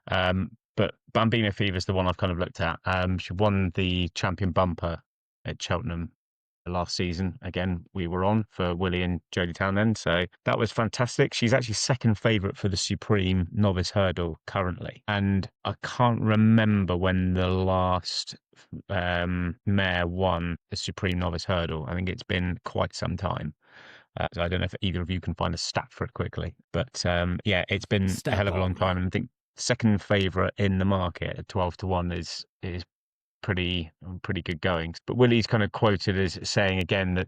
But Bambino Fever is the one I've kind of looked at. She won the champion bumper at Cheltenham last season. Again, we were on for Willie and Jodie Townend, so that was fantastic. She's actually second favourite for the Supreme Novice Hurdle currently, and I can't remember when the last mare won the Supreme Novice Hurdle. I think it's been quite some time. So I don't know if either of you can find a stat for it quickly, but yeah, it's been a hell of a long time, and I think second favourite in the market at 12-1 is pretty good goings. But Willie's kind of quoted as saying again that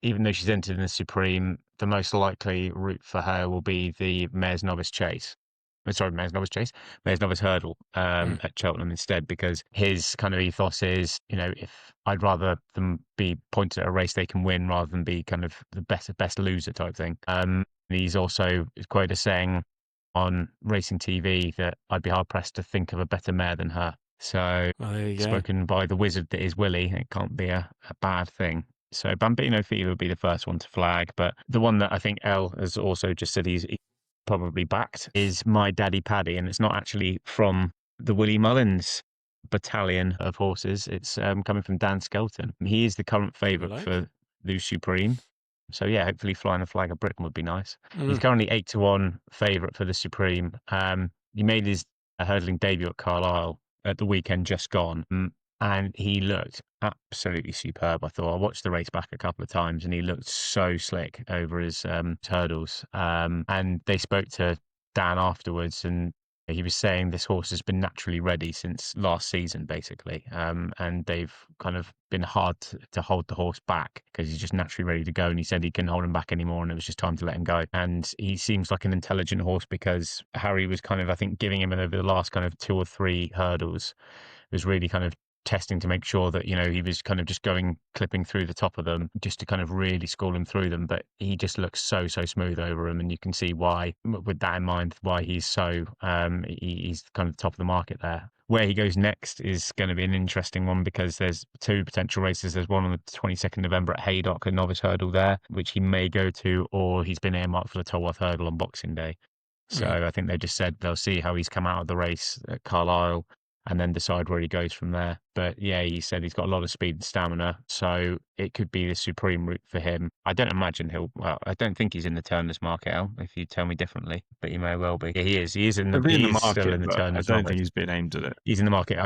even though she's entered in the Supreme, the most likely route for her will be the Mayor's Novice Chase. Mayor's Novice Chase, Mayor's Novice Hurdle at Cheltenham instead, because his kind of ethos is, if I'd rather them be pointed at a race they can win rather than be kind of the best loser type thing. He's also quoted as saying on racing TV that I'd be hard pressed to think of a better mare than her. So spoken by the wizard that is Willie, it can't be a bad thing. So Bambino Fever would be the first one to flag, but the one that I think Elle has also just said he's probably backed is My Daddy Paddy, and it's not actually from the Willie Mullins battalion of horses. It's coming from Dan Skelton. He is the current favourite for the Supreme. So yeah, hopefully flying the flag of Britain would be nice. He's currently 8-1 favourite for the Supreme. He made his hurdling debut at Carlisle at the weekend just gone, and he looked absolutely superb. I thought I watched the race back a couple of times, and he looked so slick over his hurdles. And they spoke to Dan afterwards, and he was saying this horse has been naturally ready since last season, basically. And they've kind of been hard to hold the horse back because he's just naturally ready to go. And he said he couldn't hold him back anymore, and it was just time to let him go. And he seems like an intelligent horse because Harry was kind of, I think, giving him over the last kind of 2 or 3 hurdles. It was really kind of testing to make sure that, he was kind of just clipping through the top of them just to kind of really school him through them. But he just looks so smooth over them. And you can see why, with that in mind, why he's so, he's kind of top of the market there. Where he goes next is going to be an interesting one because there's 2 potential races. There's one on the 22nd November at Haydock, a novice hurdle there, which he may go to, or he's been earmarked for the Tolworth hurdle on Boxing Day. So I think they just said they'll see how he's come out of the race at Carlisle and then decide where he goes from there. But yeah, he said he's got a lot of speed and stamina, so it could be the Supreme route for him. I don't imagine I don't think he's in the Turners market, Al, if you tell me differently, but he may well be. Yeah, he is. He is in the market, still in the Turners. I don't think he's been aimed at it. He's in the market.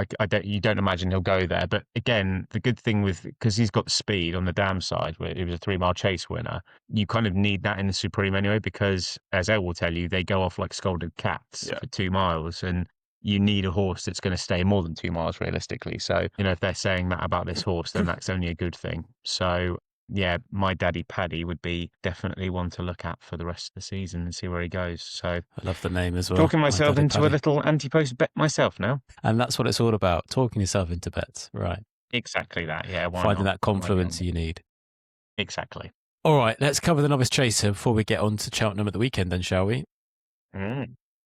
You don't imagine he'll go there. But again, the good thing because he's got the speed on the dam side, where he was a 3-mile chase winner, you kind of need that in the Supreme anyway, because as Elle will tell you, they go off like scolded cats for 2 miles, and you need a horse that's going to stay more than 2 miles realistically. So, if they're saying that about this horse, then that's only a good thing. So, yeah, My Daddy Paddy would be definitely one to look at for the rest of the season and see where he goes. So, I love the name as well. Talking myself into a little anti-post bet myself now. And that's what it's all about, talking yourself into bets. Right. Exactly that, yeah. Finding that confluence you need. Exactly. All right, let's cover the Novice Chaser before we get on to Cheltenham at the weekend then, shall we?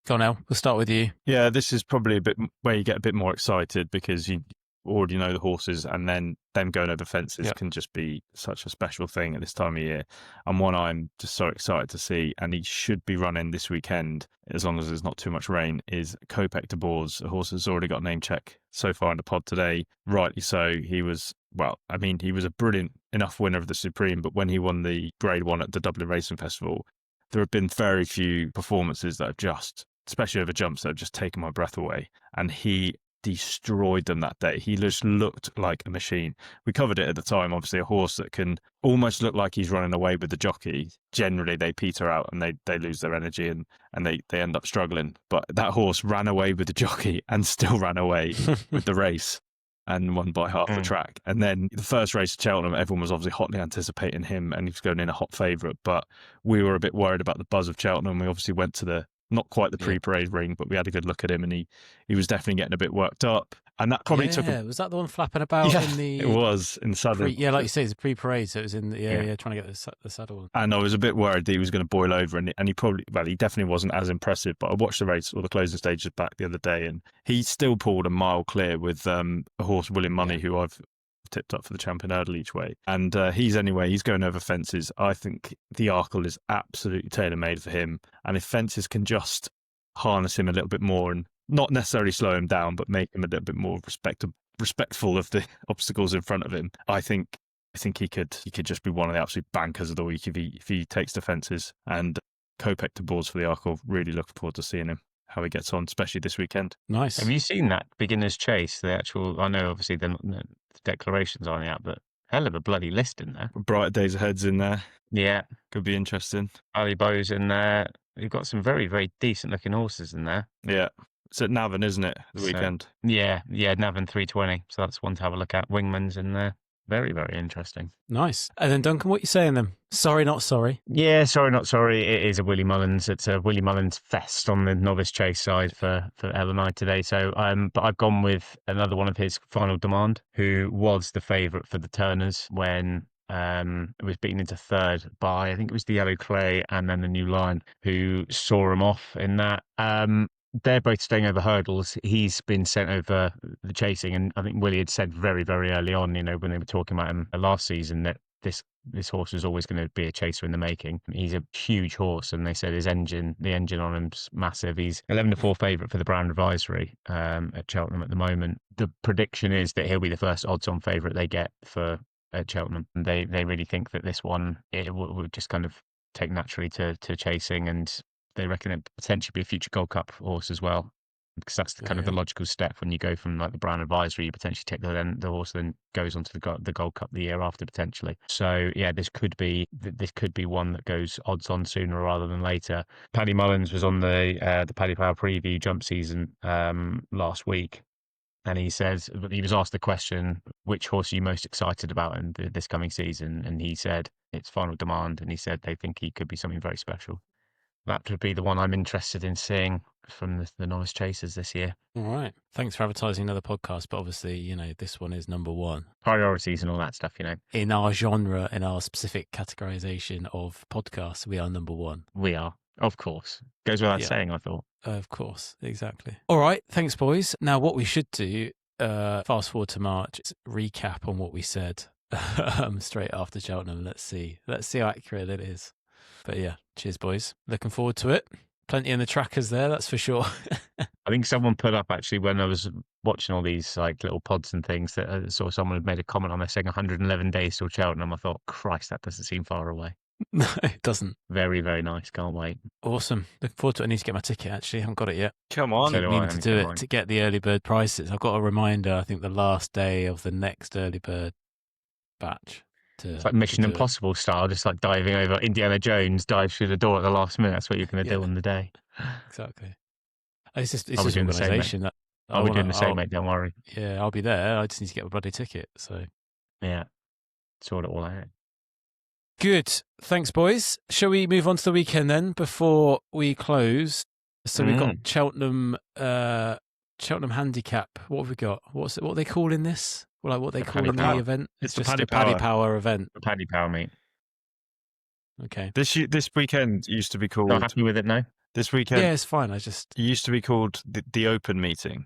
Go on, El. We'll start with you. Yeah, this is probably a bit where you get a bit more excited because you already know the horses, and then them going over fences can just be such a special thing at this time of year. And one I'm just so excited to see, and he should be running this weekend as long as there's not too much rain, is Koepke de Boers, a horse that's already got a name check so far in the pod today. Rightly so. He was a brilliant enough winner of the Supreme, but when he won the Grade 1 at the Dublin Racing Festival, there have been very few performances that have just, especially over jumps, that have just taken my breath away. And he destroyed them that day. He just looked like a machine. We covered it at the time. Obviously, a horse that can almost look like he's running away with the jockey. Generally, they peter out and they lose their energy and they end up struggling. But that horse ran away with the jockey and still ran away with the race and won by half the track. And then the first race at Cheltenham, everyone was obviously hotly anticipating him, and he was going in a hot favourite. But we were a bit worried about the buzz of Cheltenham. We obviously went to not quite the pre-parade ring, but we had a good look at him, and he was definitely getting a bit worked up. And that probably took was that the one flapping about in the... it was, in the saddle. Like you say, it's a pre-parade, so it was in the, trying to get the saddle. And I was a bit worried that he was going to boil over, and he he definitely wasn't as impressive, but I watched the race or the closing stages back the other day, and he still pulled a mile clear with a horse, William Money, who I've tipped up for the champion hurdle each way. And he's going over fences. I think the Arkle is absolutely tailor-made for him, and if fences can just harness him a little bit more and not necessarily slow him down, but make him a little bit more respectful of the obstacles in front of him, I think he could just be one of the absolute bankers of the week if he takes the fences. And Koepke de Boers for the Arkle, really looking forward to seeing him, how he gets on, especially this weekend. Nice. Have you seen that Beginner's Chase? The actual, I know obviously the declarations aren't out, but hell of a bloody list in there. Brighter Days Ahead's in there. Yeah. Could be interesting. Ali Bow's in there. You've got some very, very decent looking horses in there. Yeah. It's at Navan, isn't it? The So, weekend. Yeah, Navan 320. So that's one to have a look at. Wingman's in there. Very, very interesting. Nice. And then Duncan, what are you saying then? Sorry, not sorry. Yeah, sorry, not sorry. It is a Willie Mullins. It's a Willie Mullins fest on the novice chase side for Elle and I today. So, but I've gone with another one of his, Final Demand, who was the favourite for the Turners when it was beaten into third by, I think it was the Yellow Clay and then the New Lion, who saw him off in that. They're both staying over hurdles. He's been sent over the chasing, and I think Willie had said very, very early on, when they were talking about him last season, that this horse was always going to be a chaser in the making. He's a huge horse, and they said the engine on him's massive. He's 11-4 favourite for the Brown Advisory at Cheltenham at the moment. The prediction is that he'll be the first odds-on favourite they get at Cheltenham. And they really think that this one it will just kind of take naturally to chasing, and they reckon it potentially be a future Gold Cup horse as well, because that's the kind of the logical step when you go from like the Brown Advisory. You potentially take the horse then goes on to the Gold Cup the year after potentially. So yeah, this could be one that goes odds on sooner rather than later. Paddy Mullins was on the Paddy Power preview jump season last week, and he says he was asked the question, which horse are you most excited about in this coming season, and he said it's Final Demand, and he said they think he could be something very special. That would be the one I'm interested in seeing from the novice chasers this year. All right. Thanks for advertising another podcast, but obviously, this one is number one. Priorities and all that stuff, In our genre, in our specific categorization of podcasts, we are number one. We are, of course. Goes without saying, I thought. Of course, exactly. All right, thanks, boys. Now, what we should do, fast forward to March, is recap on what we said straight after Cheltenham. Let's see how accurate it is. But yeah, cheers, boys. Looking forward to it. Plenty in the trackers there, that's for sure. I think someone put up, actually, when I was watching all these like little pods and things, that I saw someone had made a comment on there saying 111 days till Cheltenham. I thought, Christ, that doesn't seem far away. No, it doesn't. Very, very nice. Can't wait. Awesome. Looking forward to it. I need to get my ticket, actually. I haven't got it yet. Come on. So do I. Meaning to do it to get the early bird prices. I've got a reminder, I think the last day of the next early bird batch. It's like Mission Impossible style, just like diving over Indiana Jones, dive through the door at the last minute. That's what you're going to do on the day. Exactly. It's just I'll be doing organisation. I'll be doing the same, mate. Don't worry. Yeah, I'll be there. I just need to get a bloody ticket. So yeah, sort it all out. Good. Thanks, boys. Shall we move on to the weekend then before we close? So we've got Cheltenham Handicap. What have we got? What are they calling this? Well, like what they call in the event? It's the just Paddy a Paddy Power. Power event. The Paddy Power meet. Okay. This weekend used to be called. Not happy with it now? This weekend, Yeah, it's fine. it used to be called the Open Meeting,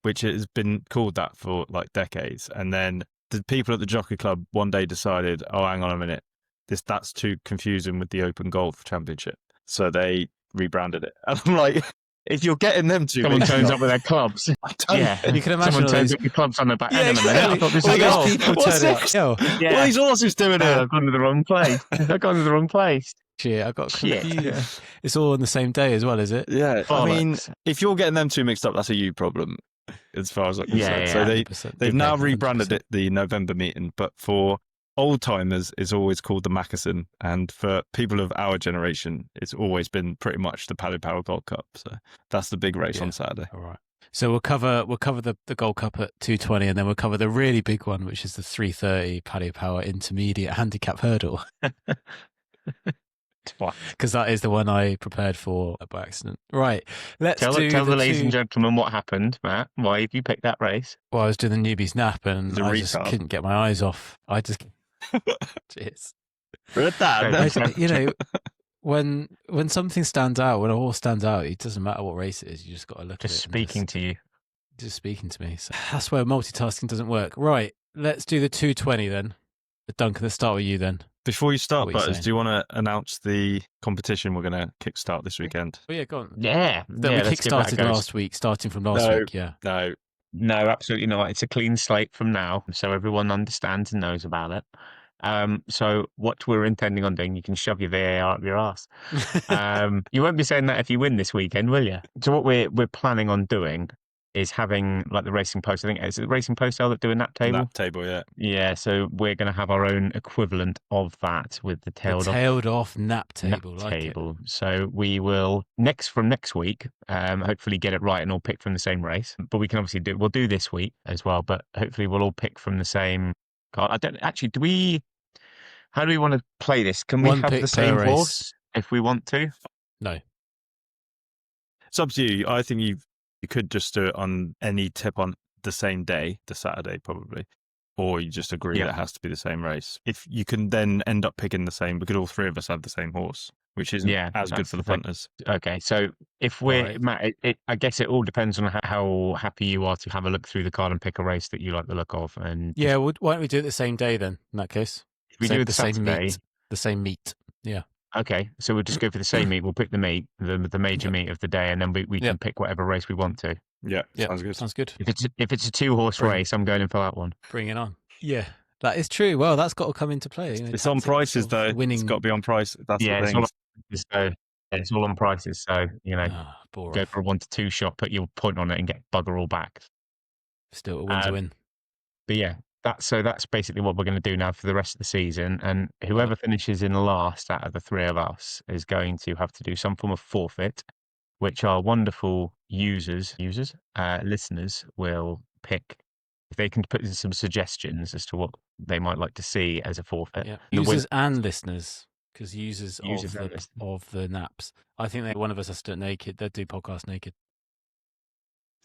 which has been called that for like decades. And then the people at the Jockey Club one day decided, oh, hang on a minute, that's too confusing with the Open Golf Championship. So they rebranded it. And I'm like, if you're getting them to, Someone turns up with their clubs. Yeah, you can imagine Someone all turns these. up with clubs on their back. Yeah, Hang on a minute. I thought this all was those golf. people What's turn up. this? Yo, what are these horses doing here? I've gone to the wrong place. I've gone to the wrong place. shit, I got Shit. confused. It's all on the same day as well, is it? Yeah, I mean, Bollocks. if you're getting them two mixed up, that's a you problem, as far as I'm concerned. Yeah, So 100%. they've Good now mate, rebranded 100%. it the November meeting, but for old timers, it's always called the Mackerson, and for people of our generation, it's always been pretty much the Paddy Power Gold Cup. So that's the big race Yeah. on Saturday. All right. So we'll cover the Gold Cup at 2:20, and then we'll cover the really big one, which is the 3:30 Paddy Power Intermediate Handicap Hurdle, because that is the one I prepared for by accident. Right. Let's Tell do the ladies two- and gentlemen what happened, Matt. Why have you picked that race? Well, I was doing the newbie snap, and The I just retard. couldn't get my eyes off. I just cheers. When something stands out, when a horse stands out, it doesn't matter what race it is. You just got to look Just at it. and speaking to you. just speaking to me. So that's where multitasking doesn't work. Right. Let's do the 2:20 then. Duncan, let's start with you then. Before you start, What are you Butters, saying? do you want to announce the competition we're going to kickstart this weekend? Oh yeah, go on. Yeah. That yeah, we let's give that a kickstarted go. last week, starting from last No. week. Yeah. No, No, absolutely not. It's a clean slate from now, so everyone understands and knows about it. So what we're intending on doing, you can shove your VAR up your ass. You won't be saying that if you win this weekend, will you? So what we're planning on doing is having like the Racing Post. I think it's the Racing Post that do a nap table. Nap table, yeah. Yeah, so we're going to have our own equivalent of that with the tailed off nap table. nap like table. So we will from next week, hopefully get it right and all pick from the same race. But we can obviously we'll do this week as well. But hopefully we'll all pick from the same card. I don't actually. How do we want to play this? Can we One have pick the same per horse if we want to? No. It's up to you. I think you could just do it on any tip on the same day, the Saturday probably, or you just agree that it has to be the same race. If you can then end up picking the same, because all three of us have the same horse, which isn't as good for the punters. Okay, so if we're Matt, I guess it all depends on how happy you are to have a look through the card and pick a race that you like the look of. And yeah, why don't we do it the same day then? In that case, we do it the same meat. The same meat. Yeah. Okay, so we'll just go for the same meet. We'll pick the meet, the major meet of the day, and then we can pick whatever race we want to. Yeah, sounds good. Sounds good. If it's a 2-horse race, I'm going in for that one. Bring it on. Yeah, that is true. Well, that's got to come into play. It's on prices though. Winning. It's got to be on price. That's the thing. It's all on prices. So go for a 1-2 shot, put your point on it, and get bugger all back. Still a win to win. But yeah. That's basically what we're going to do now for the rest of the season. And whoever finishes in last out of the three of us is going to have to do some form of forfeit, which our wonderful listeners will pick. If they can put in some suggestions as to what they might like to see as a forfeit. Yeah. Users and listeners, because users of the naps. I think one of us has to do it naked. They'll do podcast naked.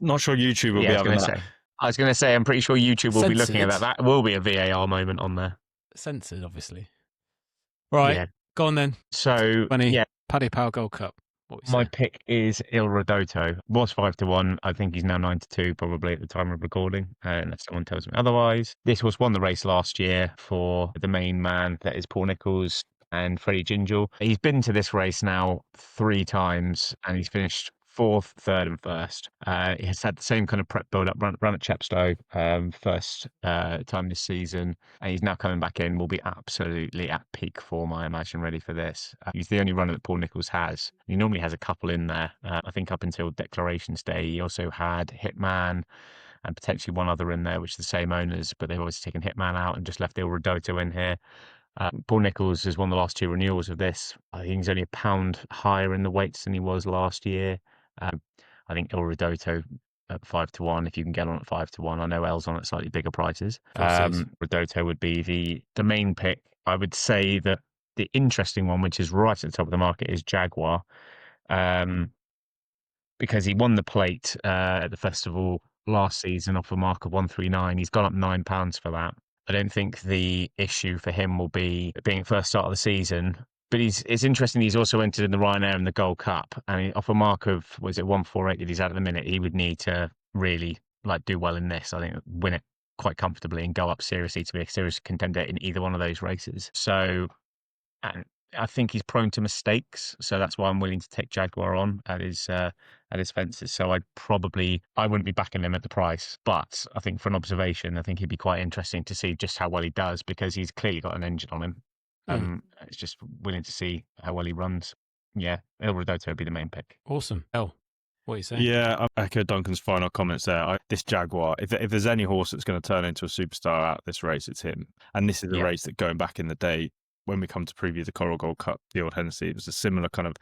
Not sure YouTube will be able to. I was going to say, I'm pretty sure YouTube will be looking at that. That will be a VAR moment on there. Censored, obviously. Right, go on then. So, Paddy Power Gold Cup. My pick is Il Rodotto. Was 5-1. I think he's now 9-2, probably at the time of recording, unless someone tells me otherwise. This horse won the race last year for the main man, that is Paul Nicholls and Freddie Gingell. He's been to this race now 3 times, and he's finished 4th, 3rd, and 1st. He has had the same kind of prep build-up run at Chepstow first time this season, and he's now coming back in. Will be absolutely at peak form, I imagine, ready for this. He's the only runner that Paul Nicholls has. He normally has a couple in there. I think up until Declarations Day, he also had Hitman and potentially one other in there, which are the same owners, but they've obviously taken Hitman out and just left Il Rodotto in here. Paul Nicholls has won the last 2 renewals of this. I think he's only a pound higher in the weights than he was last year. I think Il Rodotto at 5-1, if you can get on at 5-1. I know L's on at slightly bigger prices. Rodotto would be the main pick. I would say that the interesting one, which is right at the top of the market, is Jaguar, because he won the plate at the festival last season off a mark of 139. He's gone up £9 for that. I don't think the issue for him will be being first start of the season. But it's interesting. He's also entered in the Ryanair and the Gold Cup, and off a mark of 148 that he's at the minute, he would need to really do well in this. I think win it quite comfortably and go up seriously to be a serious contender in either one of those races. So, and I think he's prone to mistakes, so that's why I'm willing to take Jaguar on at his fences. So I wouldn't be backing him at the price, but I think for an observation, I think he'd be quite interesting to see just how well he does, because he's clearly got an engine on him. It's just willing to see how well he runs. Yeah, Il Rodotto would be the main pick. Awesome. What are you saying? Yeah, I echo Duncan's final comments there. This Jaguar, if there's any horse that's going to turn into a superstar out of this race, it's him. And this is a race that, going back in the day, when we come to preview the Coral Gold Cup, the Old Hennessy, it was a similar kind of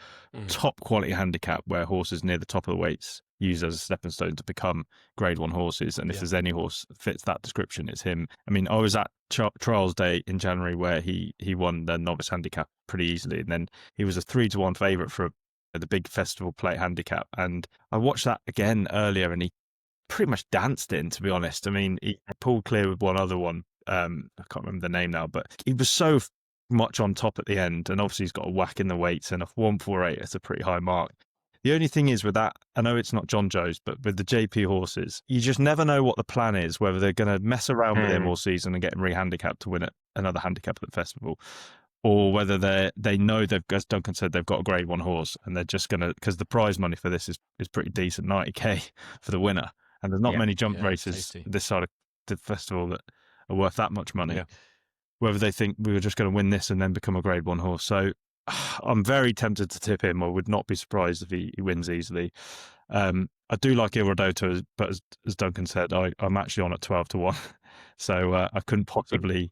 top quality handicap where horses near the top of the weights used as a stepping stone to become Grade 1 horses. And if there's any horse that fits that description, it's him. I mean, I was at Trials Day in January where he won the Novice Handicap pretty easily. And then he was a 3-1 favourite for the big festival plate handicap. And I watched that again earlier, and he pretty much danced in, to be honest. I mean, he pulled clear with one other one. I can't remember the name now, but he was so much on top at the end. And obviously he's got a whack in the weights, and a 148 is a pretty high mark. The only thing is with that, I know it's not John Joe's, but with the JP horses, you just never know what the plan is, whether they're going to mess around with him all season and get him re-handicapped to win another handicap at the festival, or whether they know as Duncan said, they've got a Grade 1 horse and they're just going to, because the prize money for this is pretty decent, 90k for the winner. And there's not many jump races this side of the festival that are worth that much money. Yeah. Whether they think we were just going to win this and then become a Grade 1 horse. So I'm very tempted to tip him. I would not be surprised if he wins easily. I I do like Iradoto, but as Duncan said, I'm actually on at 12-1. So I couldn't possibly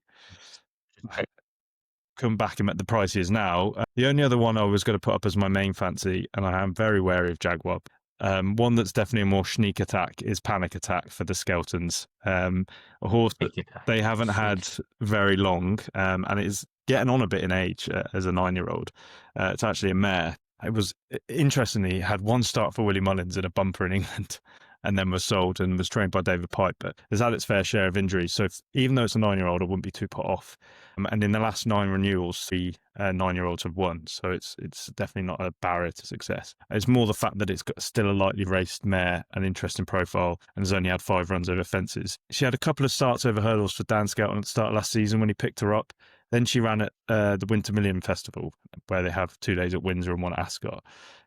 come back him at the price he is now. The only other one I was going to put up as my main fancy, and I am very wary of Jaguar. One that's definitely a more sneak attack is Panic Attack for the Skeltons. A horse that they haven't had very long, and it is getting on a bit in age as a 9-year-old. It's actually a mare. It was, interestingly, had one start for Willie Mullins in a bumper in England and then was sold and was trained by David Pipe, but has had its fair share of injuries. So even though it's a 9-year-old, I wouldn't be too put off. And in the last 9 renewals, the 9-year-olds have won. So it's definitely not a barrier to success. It's more the fact that it's got still a lightly raced mare, an interesting profile, and has only had 5 runs over fences. She had a couple of starts over hurdles for Dan Skelton at the start of last season when he picked her up. Then she ran at the Winter Million Festival, where they have 2 days at Windsor and one at Ascot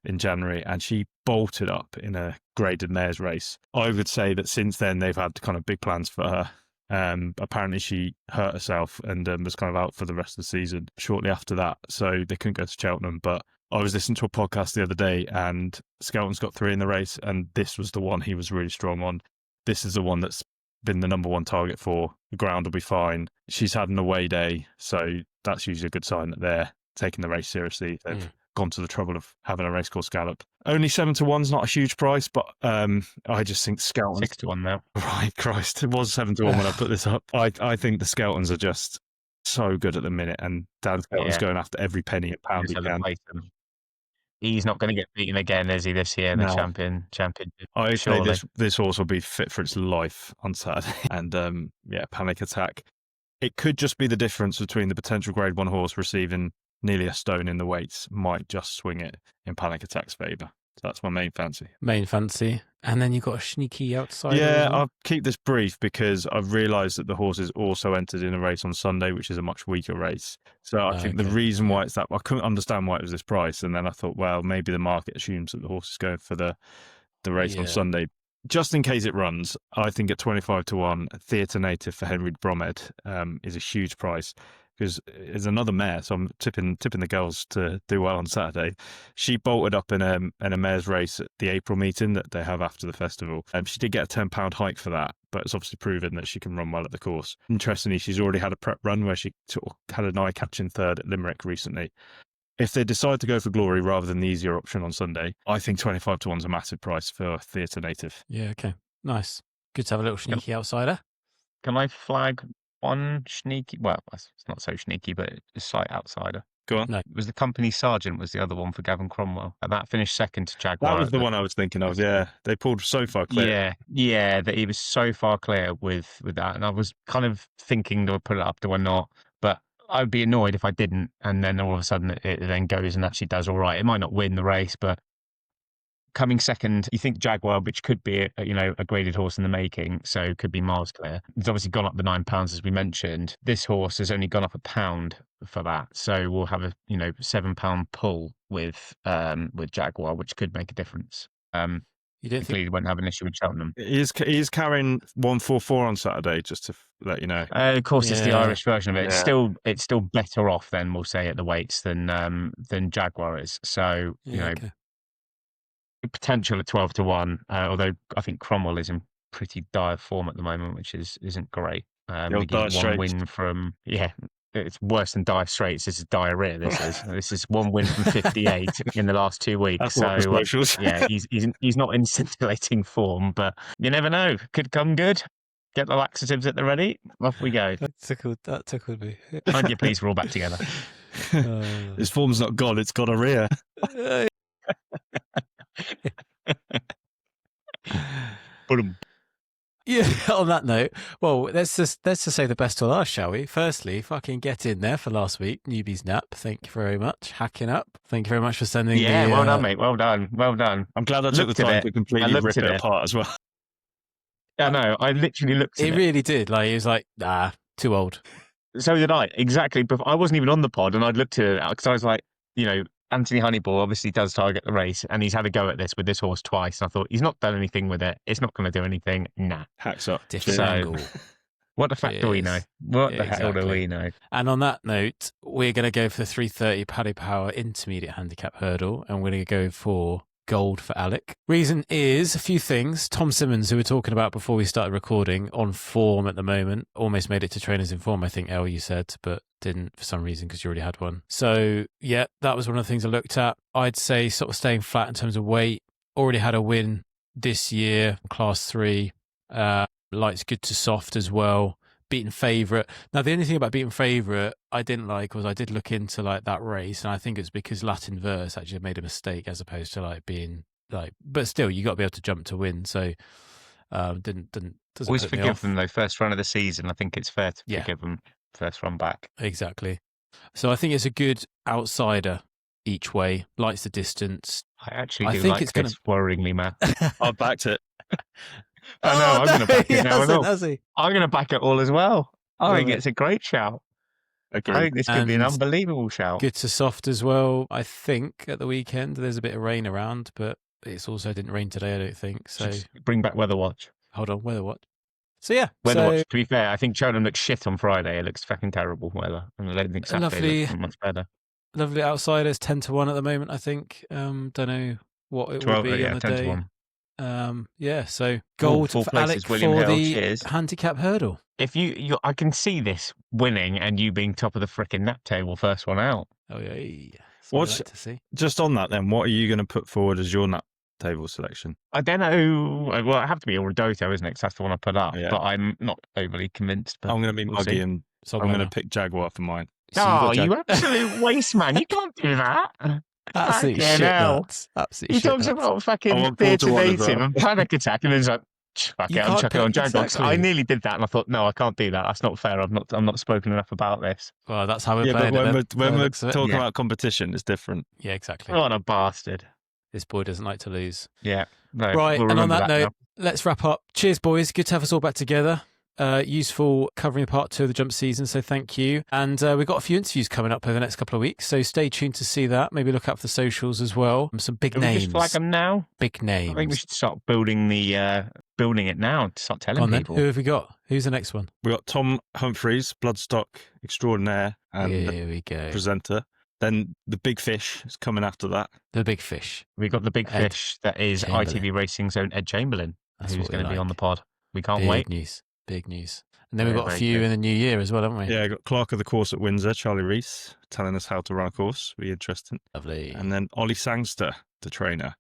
in January, and she bolted up in a graded mares race. I would say that since then they've had kind of big plans for her. Apparently she hurt herself and was kind of out for the rest of the season shortly after that, so they couldn't go to Cheltenham. But I was listening to a podcast the other day, and Skelton's got 3 in the race, and this was the one he was really strong on. This is the one that's been the number 1 target for. The ground will be fine. She's had an away day, so that's usually a good sign that they're taking the race seriously. They've gone to the trouble of having a racecourse gallop. Only 7-1's not a huge price, but I just think Skelton 6-1 now. Right, Christ, it was 7-1 when I put this up. I think the Skeltons are just so good at the minute, and Dan Skelton's going after every penny and pound he can. He's not going to get beaten again, is he, this year in the championship? I say this horse will be fit for its life on Saturday. And Panic Attack. It could just be the difference between the potential Grade 1 horse receiving nearly a stone in the weights might just swing it in Panic Attack's favour. So that's my main fancy. And then you've got a sneaky outsider. Yeah, I'll keep this brief because I've realised that the horse is also entered in a race on Sunday, which is a much weaker race. So I think the reason why it's that, I couldn't understand why it was this price. And then I thought, well, maybe the market assumes that the horse is going for the race on Sunday. Just in case it runs, I think at 25-1, Theatre Native for Henry Bromhead is a huge price. Because it's another mare, so I'm tipping the girls to do well on Saturday. She bolted up in a mare's race at the April meeting that they have after the festival. She did get a £10 hike for that, but it's obviously proven that she can run well at the course. Interestingly, she's already had a prep run where she sort of had an eye-catching third at Limerick recently. If they decide to go for glory rather than the easier option on Sunday, I think 25-1's a massive price for Theatre Native. Yeah, okay. Nice. Good to have a little sneaky outsider. Can I flag one sneaky, well, it's not so sneaky, but a slight outsider? Go on. No. It was the Company Sergeant was the other one for Gavin Cromwell. And that finished second to Jaguar. That was the one I was thinking of, yeah. They pulled so far clear. Yeah, that he was so far clear with that. And I was kind of thinking, do I put it up, do I not? But I'd be annoyed if I didn't. And then all of a sudden it then goes and actually does all right. It might not win the race, but coming second, you think Jaguar, which could be a graded horse in the making, so could be miles clear. It's obviously gone up the £9 as we mentioned. This horse has only gone up £1 for that, so we'll have a £7 pull with Jaguar, which could make a difference. You don't think he won't have an issue with Cheltenham? He is carrying 144 on Saturday, just to let you know. Of course, it's the Irish version of it. It's still better off then, we'll say, at the weights than Jaguar is. So potential at 12-1, although I think Cromwell is in pretty dire form at the moment, which isn't great. One win from it's worse than dire straits. This is diarrhea. This is one win from 58 in the last 2 weeks. He's not in scintillating form, but you never know. Could come good. Get the laxatives at the ready. Off we go. That tickled me. Aren't you pleased we're all back together? His form's not gone. It's gonorrhea. Yeah, on that note, well, let's just say the best to last, shall we? Firstly, fucking get in there for last week, Newbie's Nap. Thank you very much. Hacking up. Thank you very much for sending well done, mate. Well done. I'm glad I took the time to completely rip it apart as well. Yeah, no, I literally looked at it. It really did. Like, he was like, too old. So did I. Exactly. But I wasn't even on the pod, and I'd looked at it because I was like, Anthony Honeyball obviously does target the race, and he's had a go at this with this horse twice. And I thought, he's not done anything with it. It's not going to do anything. Nah. Hacks up. So, what the fuck do we know? What the hell do we know? And on that note, we're going to go for the 3:30 Paddy Power Intermediate Handicap Hurdle, and we're going to go for gold for Alec. Reason is a few things. Tom Simmons, who we were talking about before we started recording, on form at the moment, almost made it to Trainers in Form, I think, El, you said, but didn't for some reason because you already had one. So, yeah, that was one of the things I looked at. I'd say sort of staying flat in terms of weight. Already had a win this year, Class 3. Light's good to soft as well. Beaten favourite. Now, the only thing about beaten favourite I didn't like was I did look into like that race, and I think it's because Latin Verse actually made a mistake as opposed to like being like. But still, you got to be able to jump to win. So doesn't always put me forgive off. them though. First run of the season, I think it's fair to Yeah. forgive them first run back. Exactly. So I think it's a good outsider each way. Likes the distance. I actually I do think like it's this worryingly, man. I backed it. I know, I'm going to back it now as well. Has he? I'm going to back it all as well. I Love think it. it's a great shout. Agreed. I think this could be an And unbelievable shout. Good to soft as well. I think at the weekend there's a bit of rain around, but it's also didn't rain today, I don't think. So Just bring back Weather Watch. hold on, weather watch. So yeah, Weather so Watch, to be fair, I think Cheltenham looks shit on Friday. It looks fucking terrible weather. And I don't think Saturday looks much better. lovely outsiders 10-1 at the moment, I think. Don't know what it will be on the 10 to day. 1. Yeah, so gold full for places, Alec William for Hill, the cheers. handicap hurdle. If you, I can see this winning and you being top of the frickin' nap table, first one out. Oh yeah, that's what What's- I'd like to see. Just on that, then, what are you going to put forward as your nap table selection? I don't know. Well, it have to be a Redoto, isn't it? 'Cause that's the one I put up. Yeah. But I'm not overly convinced. But I'm going to be we'll muggy see. and So I'm going to pick Jaguar for mine. So you've got you absolute waste man! You can't do that. absolutely Fucking shit hell. nuts. Absolutely He shit talks nuts. about I fucking want Paul to win as detonating well. and panic attack, and then he's like, "Fuck You it, I'm can't chucking on pick- Jaguars." exactly. I nearly did that, and I thought, no, I can't do that. That's not fair. I'm not spoken enough about this. Well, that's how we're Yeah, but playing it. when then, we're, by when the we're looks of it. talking Yeah. about competition, it's different. Yeah, exactly. What a bastard! This boy doesn't like to lose. Yeah, no, Right, we'll and on remember that note, now. let's wrap up. Cheers, boys. Good to have us all back together. Useful covering part 2 of the jump season, so thank you. And we've got a few interviews coming up over the next couple of weeks, so stay tuned to see that. Maybe look out for the socials as well. Some big Can we names. just flag them now? Big names. I think we should start building it now. To start Go telling on then. people. Who have we got? Who's the next one? We got Tom Humphreys, Bloodstock extraordinaire and Here we go. presenter. Then the big fish is coming after that. The big fish. We got the big Ed fish that is Chamberlain. ITV Racing's own Ed Chamberlain, That's who's what we going to be like. on the pod. We can't Big wait. news. Big news. And then we've Very, got a very few good. in the new year as well, haven't we? Yeah, got Clerk of the Course at Windsor, Charlie Rees, telling us how to run a course. Be interesting. Lovely. And then Ollie Sangster, the trainer,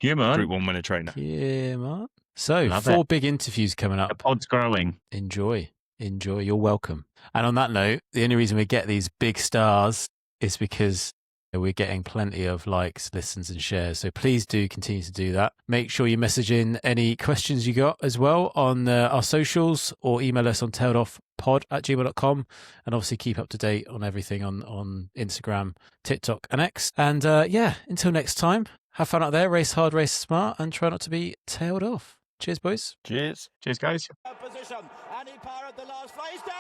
Yeah, man. Group 1 winner trainer. Yeah, man. So, Love 4 big interviews coming The up. pod's growing. Enjoy. You're welcome. And on that note, the only reason we get these big stars is because we're getting plenty of likes, listens, and shares. So please do continue to do that. Make sure you message in any questions you got as well on our socials, or email us on tailedoffpod@gmail.com. And obviously keep up to date on everything on Instagram, TikTok, and X. And until next time, have fun out there, race hard, race smart, and try not to be tailed off. Cheers, boys. Cheers. Cheers, guys. Position, and he powered the last race down.